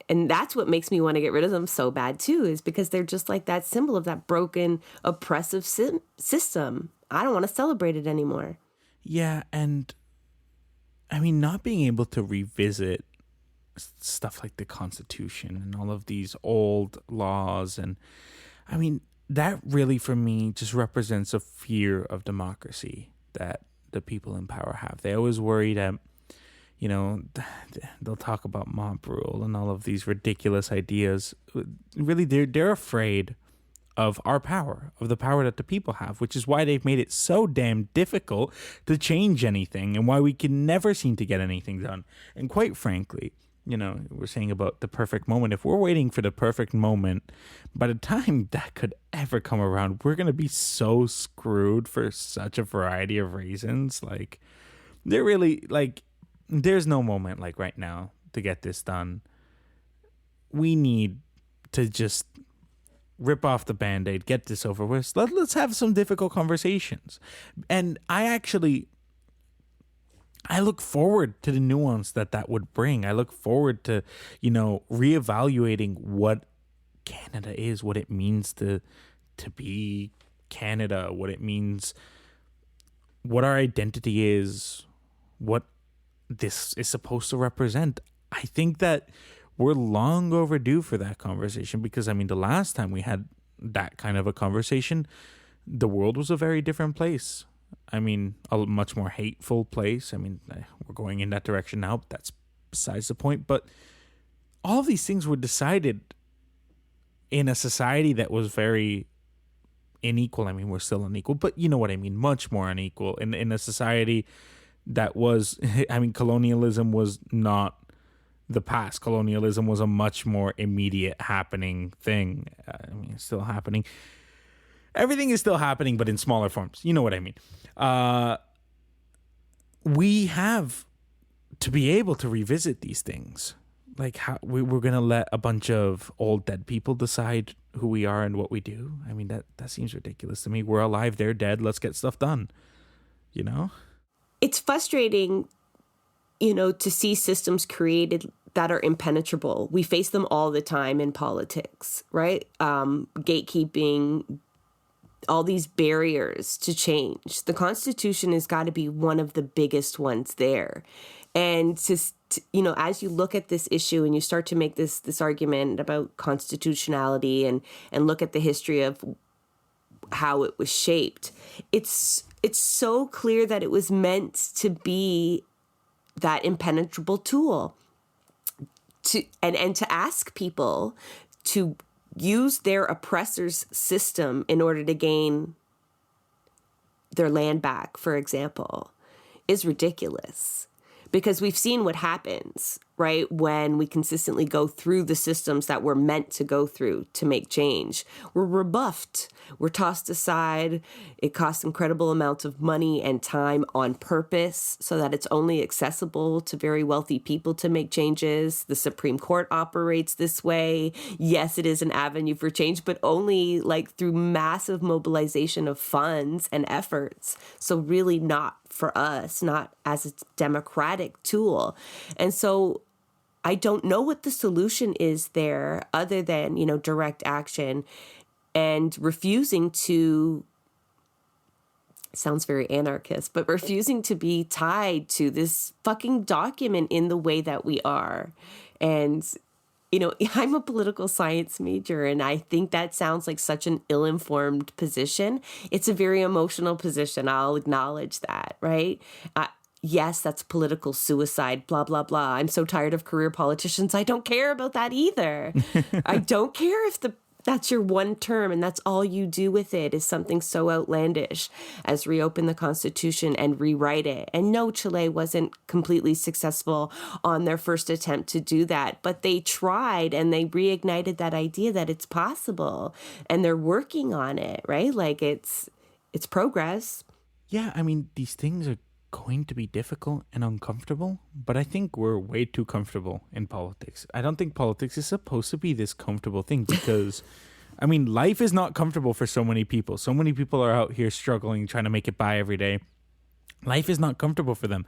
And that's what makes me want to get rid of them so bad too, is because they're just like that symbol of that broken, oppressive system. I don't want to celebrate it anymore. Yeah, and I mean, not being able to revisit stuff like the Constitution and all of these old laws, and I mean, that really, for me, just represents a fear of democracy that the people in power have. They always worry that, they'll talk about mob rule and all of these ridiculous ideas. Really, they're afraid of our power, of the power that the people have, which is why they've made it so damn difficult to change anything, and why we can never seem to get anything done. And quite frankly, we're saying about the perfect moment. If we're waiting for the perfect moment, by the time that could ever come around, we're going to be so screwed for such a variety of reasons. Like, there's no moment like right now to get this done. We need to just rip off the Band-Aid, get this over with. Let's have some difficult conversations. And I look forward to the nuance that would bring. I look forward to, reevaluating what Canada is, what it means to be Canada, what it means, what our identity is, what this is supposed to represent. I think that we're long overdue for that conversation, because, I mean, the last time we had that kind of a conversation, the world was a very different place. I mean, a much more hateful place. I mean, we're going in that direction now, but that's besides the point. But all of these things were decided in a society that was very unequal. I mean, we're still unequal, but you know what I mean, much more unequal. In a society that was, I mean, colonialism was not the past. Colonialism was a much more immediate happening thing. I mean, it's still happening. Everything is still happening, but in smaller forms. You know what I mean? We have to be able to revisit these things. Like, how we're going to let a bunch of old dead people decide who we are and what we do. I mean, that seems ridiculous to me. We're alive, they're dead. Let's get stuff done. It's frustrating, to see systems created that are impenetrable. We face them all the time in politics, right? Gatekeeping, all these barriers to change. The Constitution has got to be one of the biggest ones there. And as you look at this issue and you start to make this argument about constitutionality and look at the history of how it was shaped, it's so clear that it was meant to be that impenetrable tool and to ask people to use their oppressor's system in order to gain their land back, for example, is ridiculous. Because we've seen what happens, right, when we consistently go through the systems that we're meant to go through to make change. We're rebuffed. We're tossed aside. It costs incredible amounts of money and time on purpose so that it's only accessible to very wealthy people to make changes. The Supreme Court operates this way. Yes, it is an avenue for change, but only through massive mobilization of funds and efforts. So really not for us, not as a democratic tool. And so I don't know what the solution is there other than, direct action and refusing to sounds very anarchist, but refusing to be tied to this fucking document in the way that we are. And, you know, I'm a political science major, and I think that sounds like such an ill-informed position. It's a very emotional position. I'll acknowledge that, right? Yes, that's political suicide, blah, blah, blah. I'm so tired of career politicians. I don't care about that either. I don't care if that's your one term and that's all you do with it is something so outlandish as reopen the Constitution and rewrite it. And no, Chile wasn't completely successful on their first attempt to do that, but they tried and they reignited that idea that it's possible and they're working on it, right? Like it's progress. Yeah, I mean, these things are going to be difficult and uncomfortable, but I think we're way too comfortable in politics. I don't think politics is supposed to be this comfortable thing because, I mean, life is not comfortable for so many people. So many people are out here struggling, trying to make it by every day. Life is not comfortable for them.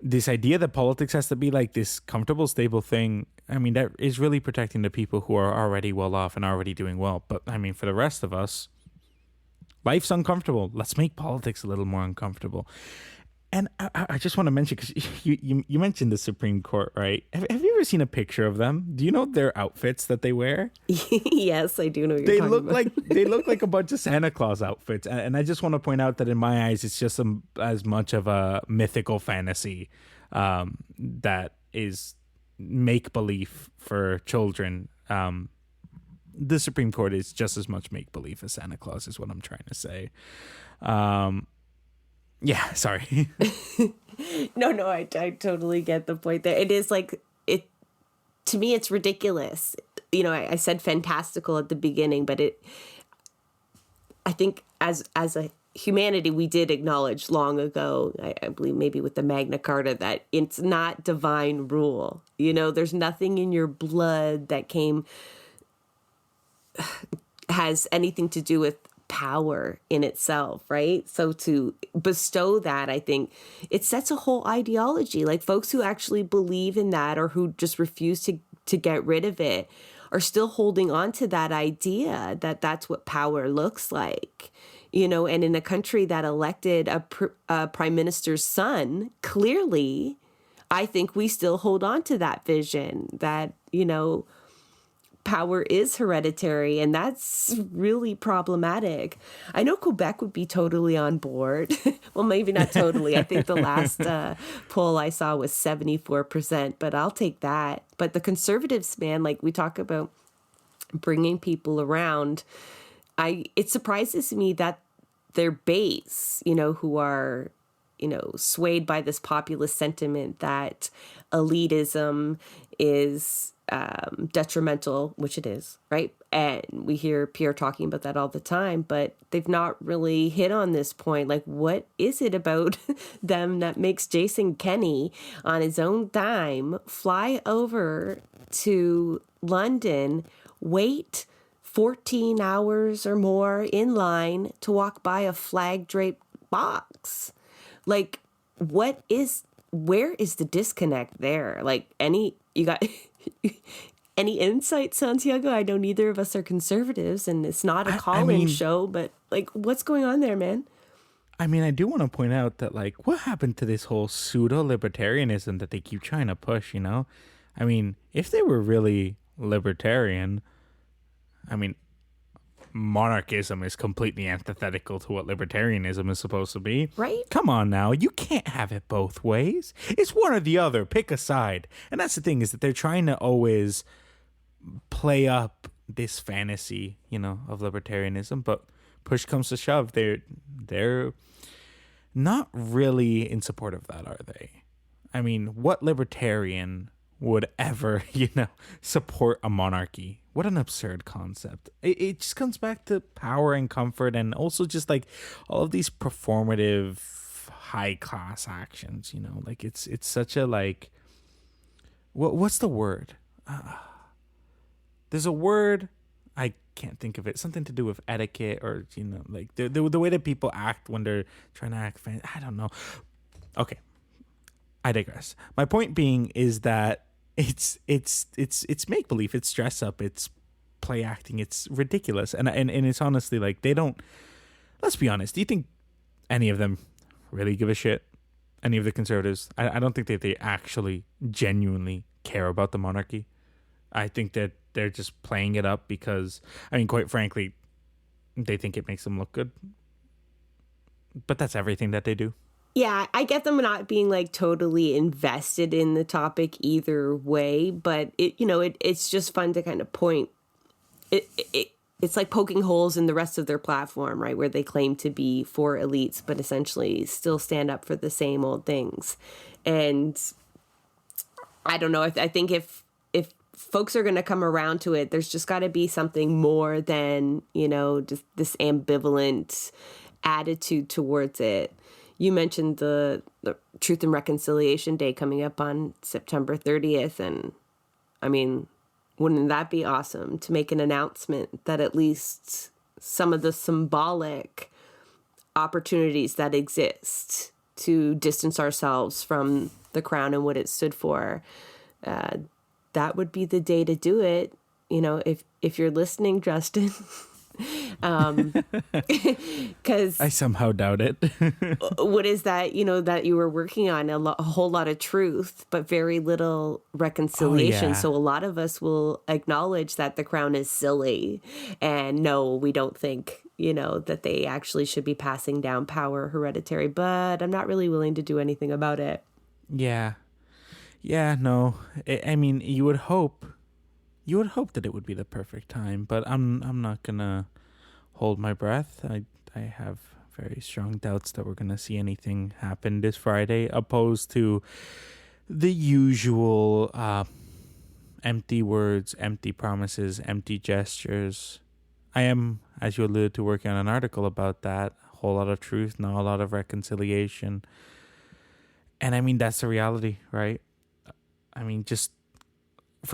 This idea that politics has to be like this comfortable, stable thing, I mean, that is really protecting the people who are already well off and already doing well. But I mean, for the rest of us, life's uncomfortable. Let's make politics a little more uncomfortable. And I just want to mention, because you mentioned the Supreme Court, right? Have you ever seen a picture of them? Do you know their outfits that they wear? Yes, I do know what you're talking about. They look like a bunch of Santa Claus outfits. And I just want to point out that in my eyes, it's just as much of a mythical fantasy that is make-believe for children. The Supreme Court is just as much make-believe as Santa Claus is what I'm trying to say. Yeah, sorry. No, I totally get the point there. It is like, to me, it's ridiculous. You know, I said fantastical at the beginning, but I think as a humanity, we did acknowledge long ago, I believe maybe with the Magna Carta, that it's not divine rule. You know, there's nothing in your blood that has anything to do with power in itself, right? So to bestow that, I think it sets a whole ideology. Like folks who actually believe in that or who just refuse to get rid of it are still holding on to that idea that that's what power looks like. You know, and in a country that elected a prime minister's son, clearly, I think we still hold on to that vision that, you know, power is hereditary, and that's really problematic. I know Quebec would be totally on board. Well, maybe not totally. I think the last poll I saw was 74%, but I'll take that. But the Conservatives, man, like we talk about bringing people around, it surprises me that their base, you know, who are, you know, swayed by this populist sentiment that elitism is detrimental, which it is, right? And we hear Pierre talking about that all the time, but they've not really hit on this point. Like, what is it about them that makes Jason Kenney on his own dime fly over to London, wait 14 hours or more in line to walk by a flag draped box? Like, where is the disconnect there? Like, you got any insight, Santiago? I know neither of us are conservatives, and it's not a call-in show, but like, what's going on there, man? I mean, I do want to point out that, like, what happened to this whole pseudo-libertarianism that they keep trying to push, you know? I mean, if they were really libertarian, I mean, monarchism is completely antithetical to what libertarianism is supposed to be. Right? Come on now. You can't have it both ways. It's one or the other. Pick a side. And that's the thing, is that they're trying to always play up this fantasy, you know, of libertarianism. But push comes to shove, they're not really in support of that, are they? I mean, what libertarian would ever, you know, support a monarchy? What an absurd concept. It just comes back to power and comfort, and also just like all of these performative high class actions, you know, like it's such a, like, what's the word? There's a word, I can't think of it, something to do with etiquette, or, you know, like the way that people act when they're trying to act fancy. I don't know. Okay, I digress. My point being is that it's make believe, it's dress up, it's play acting, it's ridiculous, and it's honestly like, they don't. Let's be honest. Do you think any of them really give a shit. Any of the conservatives, I don't think that they actually genuinely care about the monarchy. I think that they're just playing it up because, I mean, quite frankly, they think it makes them look good. But that's everything that they do. Yeah, I get them not being like totally invested in the topic either way, but it's just fun to kind of point. It's like poking holes in the rest of their platform, right? Where they claim to be for elites, but essentially still stand up for the same old things. And I don't know. I think if folks are going to come around to it, there's just got to be something more than, just this ambivalent attitude towards it. You mentioned the Truth and Reconciliation Day coming up on September 30th. And I mean, wouldn't that be awesome to make an announcement that at least some of the symbolic opportunities that exist to distance ourselves from the crown and what it stood for, that would be the day to do it. If you're listening, Justin, because I somehow doubt it. what is that, that you were working on a whole lot of truth, but very little reconciliation. Oh, yeah. So a lot of us will acknowledge that the crown is silly and no, we don't think, that they actually should be passing down power hereditary, but I'm not really willing to do anything about it. Yeah. Yeah, no. I mean, you would hope that it would be the perfect time, but I'm not gonna hold my breath. I have very strong doubts that we're gonna see anything happen this Friday, opposed to the usual empty words, empty promises, empty gestures. I am, as you alluded to, working on an article about that. A whole lot of truth, not a lot of reconciliation. And I mean, that's the reality, right? I mean, just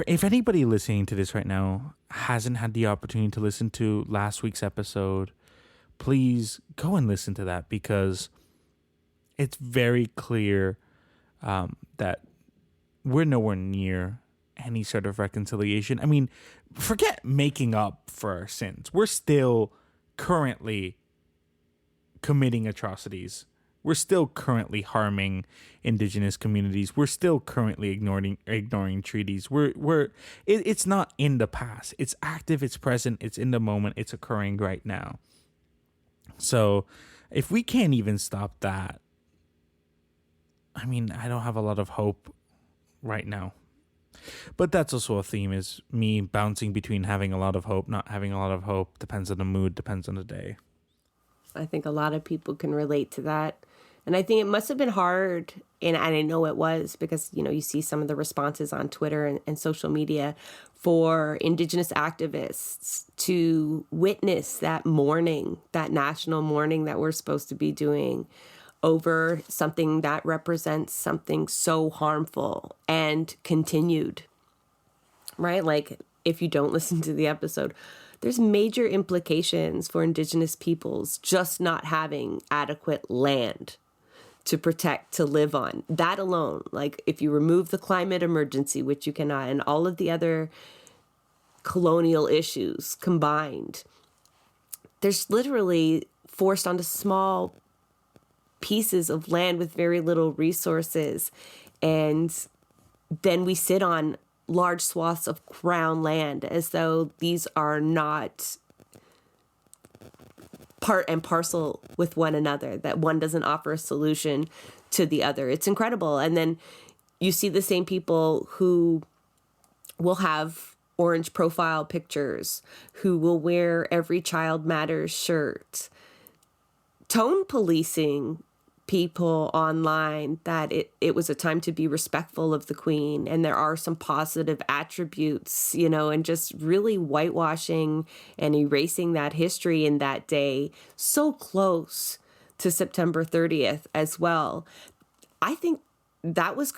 if anybody listening to this right now hasn't had the opportunity to listen to last week's episode, please go and listen to that, because it's very clear that we're nowhere near any sort of reconciliation. I mean, forget making up for our sins. We're still currently committing atrocities. We're still currently harming indigenous communities. We're still currently ignoring treaties. It's not in the past. It's active, it's present, it's in the moment, it's occurring right now. So if we can't even stop that, I mean, I don't have a lot of hope right now. But that's also a theme, is me bouncing between having a lot of hope, not having a lot of hope. Depends on the mood, depends on the day. I think a lot of people can relate to that. And I think it must have been hard, and I know it was, because, you see some of the responses on Twitter and social media for Indigenous activists to witness that mourning, that national mourning that we're supposed to be doing over something that represents something so harmful and continued, right? Like, if you don't listen to the episode, there's major implications for Indigenous peoples just not having adequate land to protect, to live on. That alone, like if you remove the climate emergency, which you cannot, and all of the other colonial issues combined, there's literally forced onto small pieces of land with very little resources. And then we sit on large swaths of crown land as though these are not part and parcel with one another, that one doesn't offer a solution to the other. It's incredible. And then you see the same people who will have orange profile pictures, who will wear Every Child Matters shirt, tone policing people online that it was a time to be respectful of the Queen, and there are some positive attributes, and just really whitewashing and erasing that history in that day so close to September 30th as well. I think that was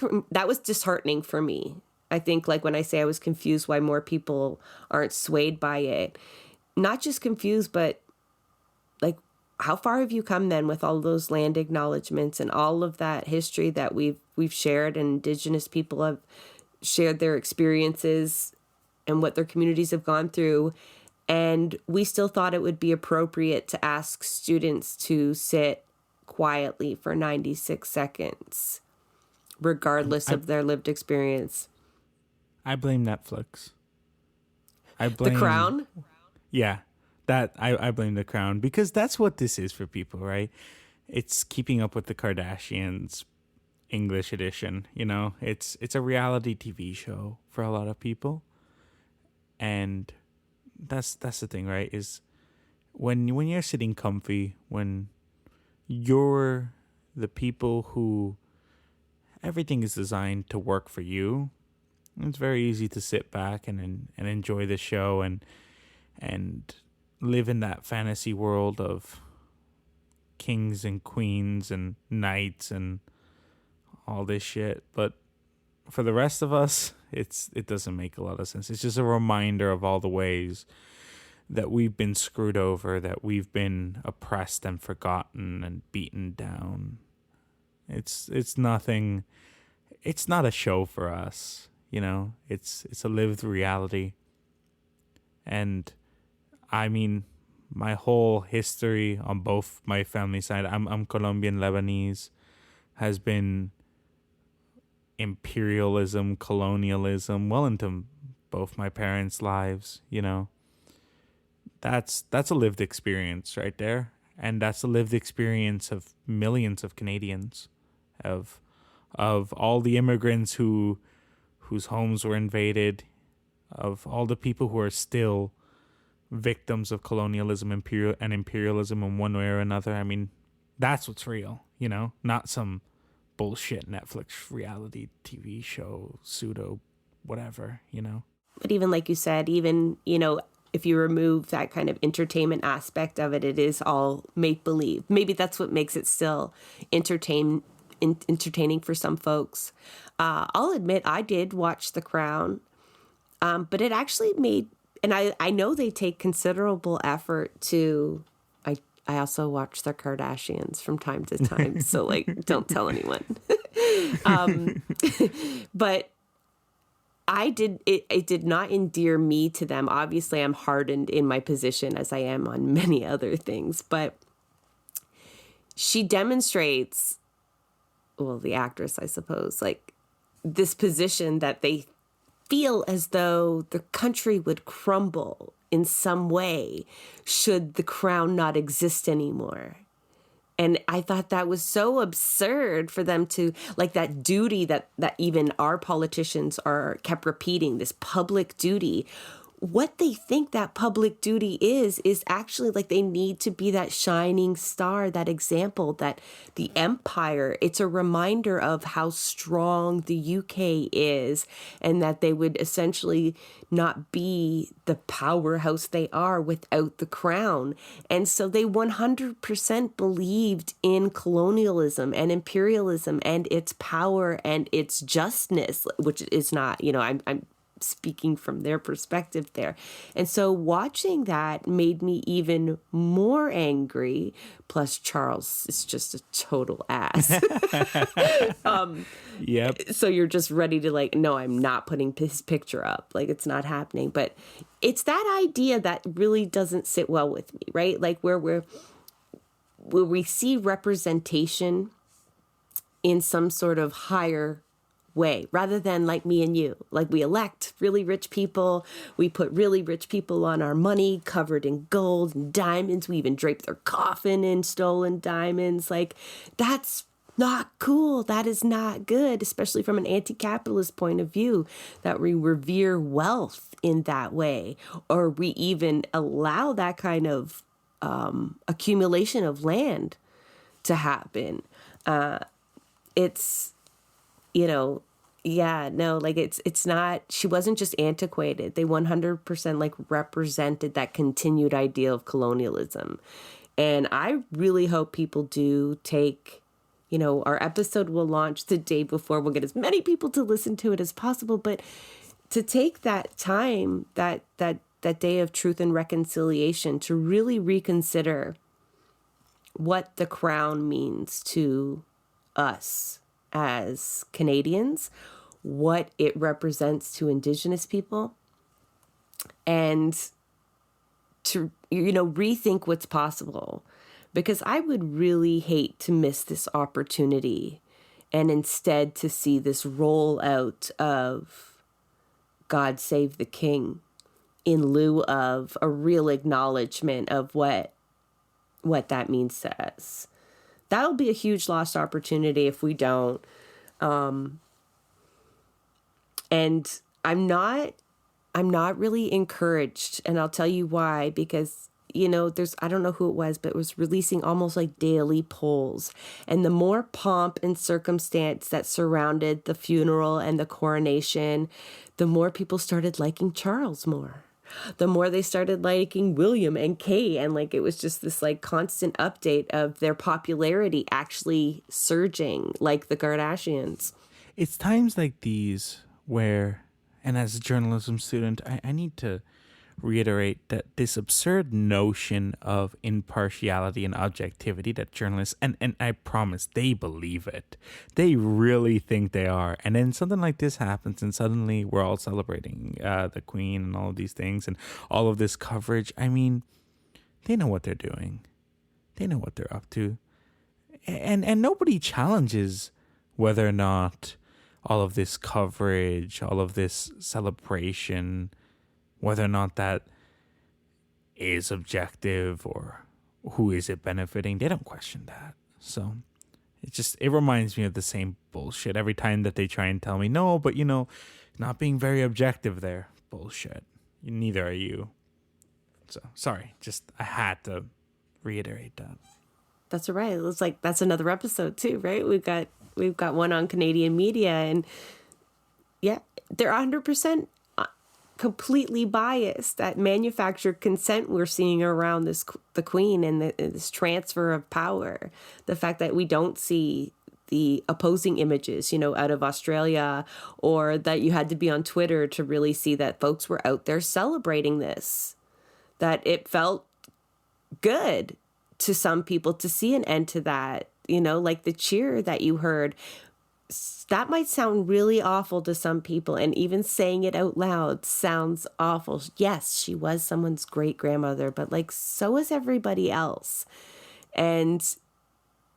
disheartening for me. I think, like, when I say I was confused why more people aren't swayed by it, not just confused, but like, how far have you come then with all those land acknowledgements and all of that history that we've shared, and Indigenous people have shared their experiences and what their communities have gone through, and we still thought it would be appropriate to ask students to sit quietly for 96 seconds, regardless of their lived experience. I blame Netflix. The Crown? Yeah, I blame The Crown, because that's what this is for people, right? It's Keeping Up with the Kardashians English edition, you know? It's a reality TV show for a lot of people. And that's the thing, right? Is when you're sitting comfy, when you're the people who everything is designed to work for you, it's very easy to sit back and enjoy the show and live in that fantasy world of kings and queens and knights and all this shit. But for the rest of us, it doesn't make a lot of sense. It's just a reminder of all the ways that we've been screwed over, that we've been oppressed and forgotten and beaten down. It's nothing. It's not a show for us, you know. It's a lived reality. And I mean, my whole history on both my family side, I'm Colombian Lebanese, has been imperialism, colonialism, well into both my parents' lives, you know. That's a lived experience right there. And that's a lived experience of millions of Canadians, of all the immigrants whose homes were invaded, of all the people who are still victims of colonialism, imperialism in one way or another. I mean, that's what's real, you know, not some bullshit Netflix reality TV show, pseudo whatever, you know. But even like you said, even, you know, if you remove that kind of entertainment aspect of it, it is all make-believe. Maybe that's what makes it still entertaining for some folks. I'll admit I did watch The Crown, but it actually made, and I know they take considerable effort to, I also watch the Kardashians from time to time, so like, don't tell anyone. But it did not endear me to them. Obviously, I'm hardened in my position as I am on many other things, but she demonstrates, well, the actress, I suppose, like this position that they feel as though the country would crumble in some way should the crown not exist anymore. And I thought that was so absurd for them to, like, that duty that even our politicians kept repeating, this public duty. What they think that public duty is actually like they need to be that shining star, that example, that the empire, it's a reminder of how strong the UK is, and that they would essentially not be the powerhouse they are without the crown. And so they 100% believed in colonialism and imperialism and its power and its justness, which is not, you know, I'm speaking from their perspective there. And so watching that made me even more angry. Plus Charles is just a total ass. Yep. So you're just ready to like, no, I'm not putting his picture up. Like, it's not happening. But it's that idea that really doesn't sit well with me, right? Like where we see representation in some sort of higher way, rather than like me and you, like we elect really rich people, we put really rich people on our money covered in gold and diamonds, we even drape their coffin in stolen diamonds. Like, that's not cool. That is not good, especially from an anti-capitalist point of view, that we revere wealth in that way, or we even allow that kind of accumulation of land to happen. It's, you know, yeah, no, like it's not, she wasn't just antiquated. They 100% like represented that continued idea of colonialism. And I really hope people do take, you know, our episode will launch the day before. We'll get as many people to listen to it as possible, but to take that time, that day of truth and reconciliation, to really reconsider what the crown means to us as Canadians, what it represents to Indigenous people, and to, you know, rethink what's possible because I would really hate to miss this opportunity and instead to see this rollout of God Save the King in lieu of a real acknowledgement of what that means to us. That'll be a huge lost opportunity if we don't. And I'm not really encouraged, and I'll tell you why, because, you know, I don't know who it was, but it was releasing almost like daily polls. And the more pomp and circumstance that surrounded the funeral and the coronation, the more people started liking Charles more. The more they started liking William and Kate, and like it was just this like constant update of their popularity actually surging like the Kardashians. It's times like these where, and as a journalism student, I need to reiterate that this absurd notion of impartiality and objectivity that journalists, and I promise they believe it. They really think they are. And then something like this happens and suddenly we're all celebrating the Queen and all of these things and all of this coverage. I mean, they know what they're doing. They know what they're up to. And nobody challenges whether or not all of this coverage, all of this celebration, whether or not that is objective or who is it benefiting. They don't question that. So it reminds me of the same bullshit every time that they try and tell me, no, but you know, not being very objective there. Bullshit. Neither are you. So sorry, I had to reiterate that. That's all right. It's like, that's another episode too, right? We've got one on Canadian media, and yeah, they're 100% completely biased. That manufactured consent we're seeing around the Queen and this transfer of power. The fact that we don't see the opposing images, you know, out of Australia, or that you had to be on Twitter to really see that folks were out there celebrating this. That it felt good to some people to see an end to that, you know, like the cheer that you heard. That might sound really awful to some people, and even saying it out loud sounds awful. Yes, she was someone's great grandmother, but like, so is everybody else. And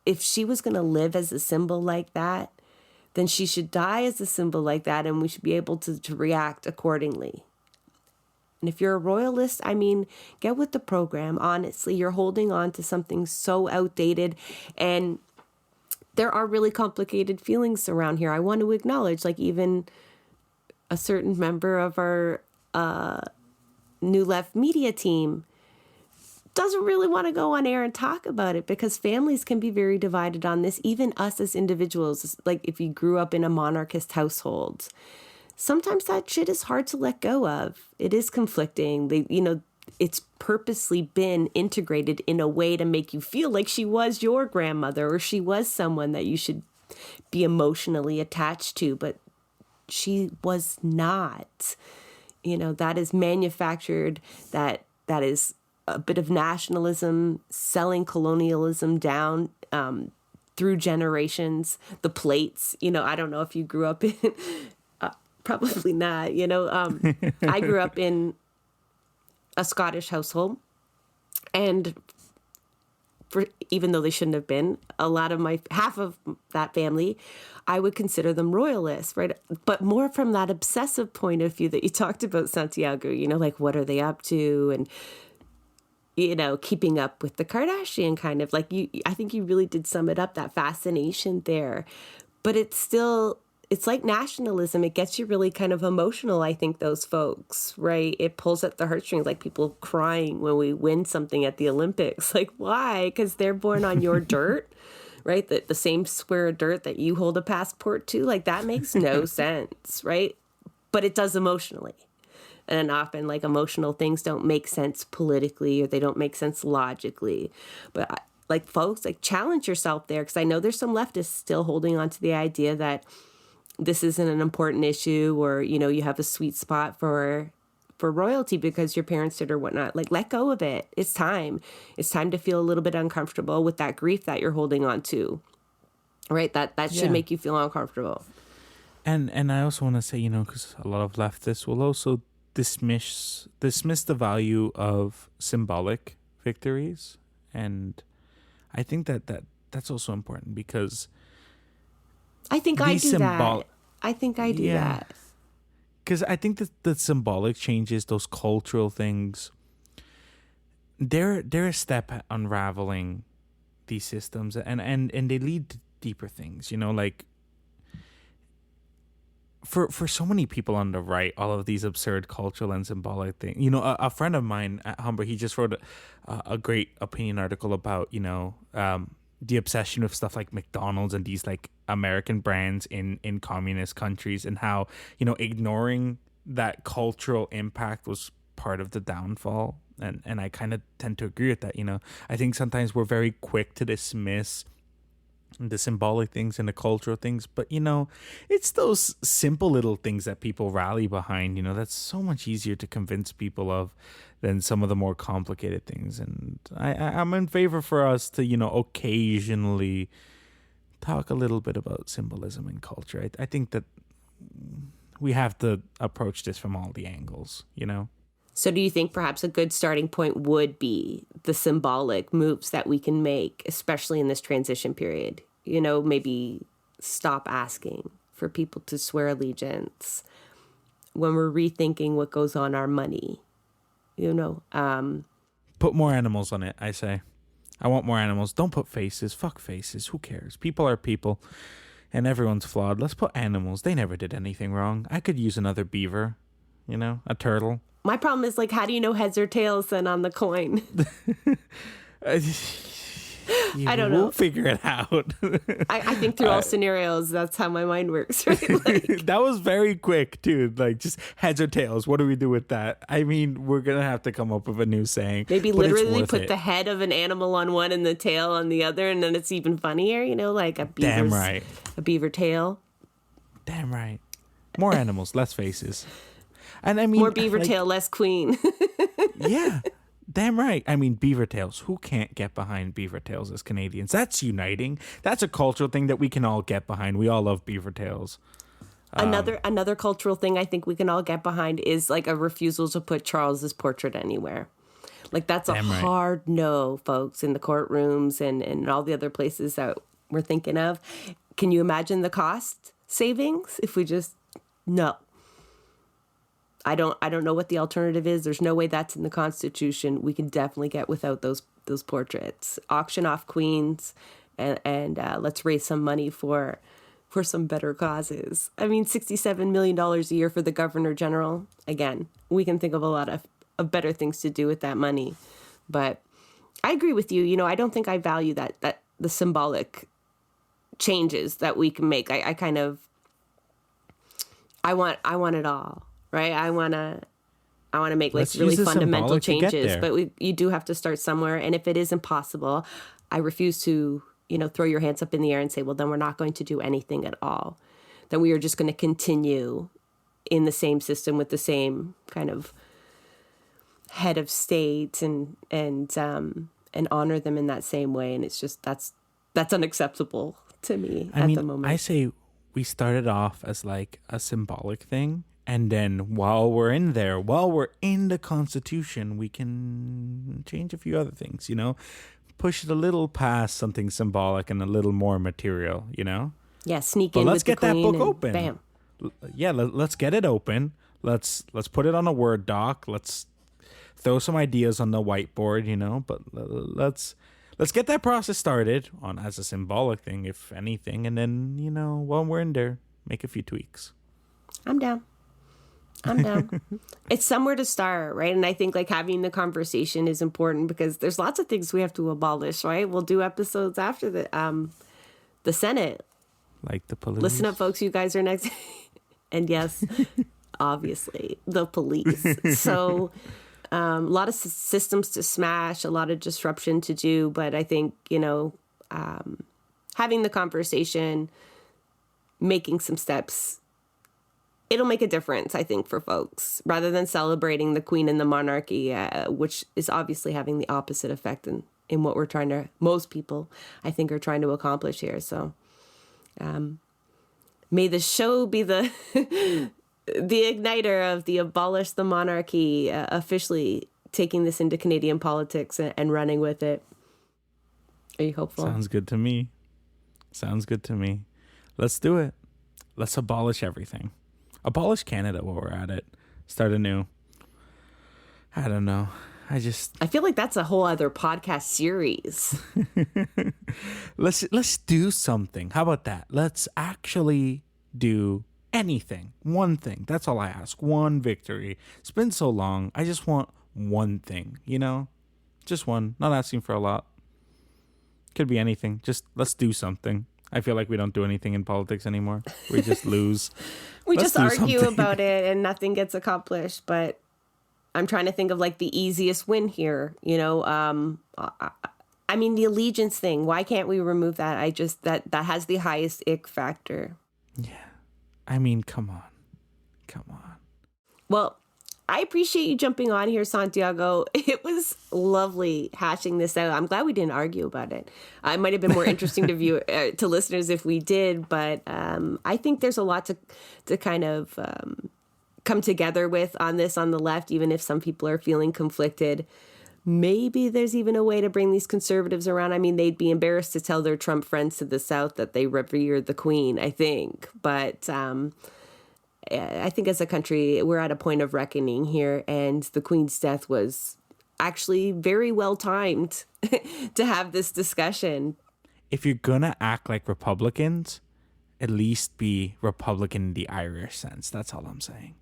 if she was going to live as a symbol like that, then she should die as a symbol like that, and we should be able to react accordingly. And if you're a royalist, I mean, get with the program. Honestly, you're holding on to something so outdated, and there are really complicated feelings around here. I want to acknowledge, like, even a certain member of our New Left media team doesn't really want to go on air and talk about it, because families can be very divided on this. Even us as individuals, like if you grew up in a monarchist household, sometimes that shit is hard to let go of. It is conflicting. It's purposely been integrated in a way to make you feel like she was your grandmother, or she was someone that you should be emotionally attached to, but she was not. You know, that is manufactured, that is a bit of nationalism, selling colonialism down through generations. The plates, you know, I don't know if you grew up in, probably not, you know. I grew up in a Scottish household, and even though they shouldn't have been, half of that family, I would consider them royalists, right? But more from that obsessive point of view that you talked about, Santiago, you know, like, what are they up to? And, you know, keeping up with the Kardashian kind of, like, I think you really did sum it up, that fascination there. But it's like nationalism. It gets you really kind of emotional, I think, those folks, right? It pulls at the heartstrings, like people crying when we win something at the Olympics. Like, why? Because they're born on your dirt, right? The same square of dirt that you hold a passport to. Like, that makes no sense, right? But it does emotionally. And often, like, emotional things don't make sense politically, or they don't make sense logically. But, like, folks, like, challenge yourself there, because I know there's some leftists still holding on to the idea that this isn't an important issue, or, you know, you have a sweet spot for royalty because your parents did or whatnot. Like, let go of it. It's time. It's time to feel a little bit uncomfortable with that grief that you're holding on to, right? That should make you feel uncomfortable. And I also want to say, you know, because a lot of leftists will also dismiss the value of symbolic victories, and I think that's also important because I think I do that. I think I do that. Because I think that the symbolic changes, those cultural things, they're a step at unraveling these systems, and they lead to deeper things, like for so many people on the right, all of these absurd cultural and symbolic things. A friend of mine at Humber, he just wrote a great opinion article about, the obsession with stuff like McDonald's and these like American brands in communist countries, and how, ignoring that cultural impact was part of the downfall. And I kind of tend to agree with that. I think sometimes we're very quick to dismiss the symbolic things and the cultural things, but it's those simple little things that people rally behind, that's so much easier to convince people of than some of the more complicated things. And I'm in favor for us to occasionally talk a little bit about symbolism and culture. I think that we have to approach this from all the angles. So do you think perhaps a good starting point would be the symbolic moves that we can make, especially in this transition period? Maybe stop asking for people to swear allegiance when we're rethinking what goes on our money, Put more animals on it, I say. I want more animals. Don't put faces. Fuck faces. Who cares? People are people, and everyone's flawed. Let's put animals. They never did anything wrong. I could use another beaver, a turtle. My problem is, how do you know heads or tails then on the coin? I don't know. We'll figure it out. I think through all scenarios, that's how my mind works, right? That was very quick, too. Just heads or tails. What do we do with that? I mean, we're going to have to come up with a new saying. Maybe literally put the head of an animal on one and the tail on the other, and then it's even funnier, like a beaver tail. Damn right. More animals, less faces. And I mean, more beaver tail, less queen. Yeah, damn right. I mean, beaver tails. Who can't get behind beaver tails as Canadians? That's uniting. That's a cultural thing that we can all get behind. We all love beaver tails. Another cultural thing I think we can all get behind is a refusal to put Charles's portrait anywhere. That's a hard no, folks, in the courtrooms and all the other places that we're thinking of. Can you imagine the cost savings if we just no? I don't know what the alternative is. There's no way that's in the Constitution. We can definitely get without those portraits. Auction off queens, and let's raise some money for some better causes. I mean, $67 million a year for the Governor General. Again, we can think of a lot of better things to do with that money. But I agree with you. I don't think I value that the symbolic changes that we can make. I want it all. Right, I want to make really fundamental changes, but you do have to start somewhere. And if it is impossible, I refuse to, throw your hands up in the air and say, well, then we're not going to do anything at all. Then we are just going to continue in the same system with the same kind of head of state and honor them in that same way. And it's just that's unacceptable to me at the moment. I say we started off as a symbolic thing. And then while we're in the Constitution, we can change a few other things, push it a little past something symbolic and a little more material, Yeah, sneak in with the queen. Let's get that book open. Bam. Yeah, let's get it open. Let's put it on a Word doc. Let's throw some ideas on the whiteboard, but let's get that process started on as a symbolic thing, if anything. And then, while we're in there, make a few tweaks. I'm down. It's somewhere to start, right? And I think having the conversation is important because there's lots of things we have to abolish, right? We'll do episodes after the Senate. Like the police. Listen up, folks. You guys are next. And yes, obviously, the police. So a lot of systems to smash, a lot of disruption to do. But I think, having the conversation, making some steps, it'll make a difference, I think, for folks, rather than celebrating the Queen and the monarchy, which is obviously having the opposite effect in what most people, I think, are trying to accomplish here. So may the show be the igniter of the Abolish the Monarchy, officially taking this into Canadian politics and running with it. Are you hopeful? Sounds good to me. Sounds good to me. Let's do it. Let's abolish everything. Abolish Canada while we're at it. Start anew. I don't know. I feel like that's a whole other podcast series. Let's do something. How about that? Let's actually do anything. One thing. That's all I ask. One victory. It's been so long. I just want one thing, you know? Just one. Not asking for a lot. Could be anything. Just let's do something. I feel like we don't do anything in politics anymore. We just lose. Let's just argue about it and nothing gets accomplished. But I'm trying to think of like the easiest win here. You know, I mean, the allegiance thing. Why can't we remove that? That has the highest ick factor. Yeah. I mean, come on. Come on. Well, I appreciate you jumping on here, Santiago. It was lovely hashing this out. I'm glad we didn't argue about it. It might have been more interesting to listeners if we did, but I think there's a lot to kind of come together with on this on the left, even if some people are feeling conflicted. Maybe there's even a way to bring these conservatives around. I mean, they'd be embarrassed to tell their Trump friends to the South that they revere the Queen, I think. But I think as a country, we're at a point of reckoning here, and the Queen's death was actually very well timed to have this discussion. If you're going to act like Republicans, at least be Republican in the Irish sense. That's all I'm saying.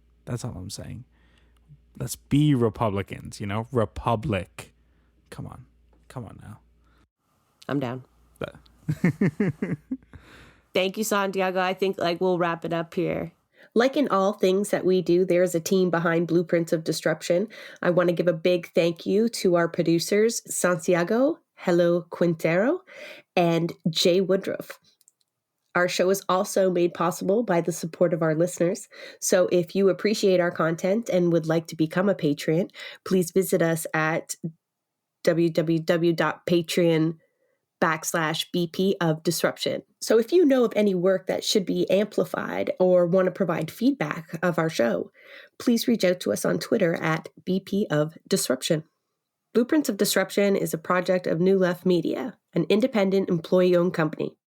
Let's be Republicans, you know? Republic. Come on now. I'm down. Thank you, Santiago. I think we'll wrap it up here. Like in all things that we do, there's a team behind Blueprints of Disruption. I want to give a big thank you to our producers, Santiago Helou Quintero and Jay Woodruff. Our show is also made possible by the support of our listeners. So if you appreciate our content and would like to become a Patreon, please visit us at www.patreon.com/BP of Disruption. So if you know of any work that should be amplified or want to provide feedback of our show, please reach out to us on Twitter at BP of Disruption. Blueprints of Disruption is a project of New Left Media, an independent employee-owned company.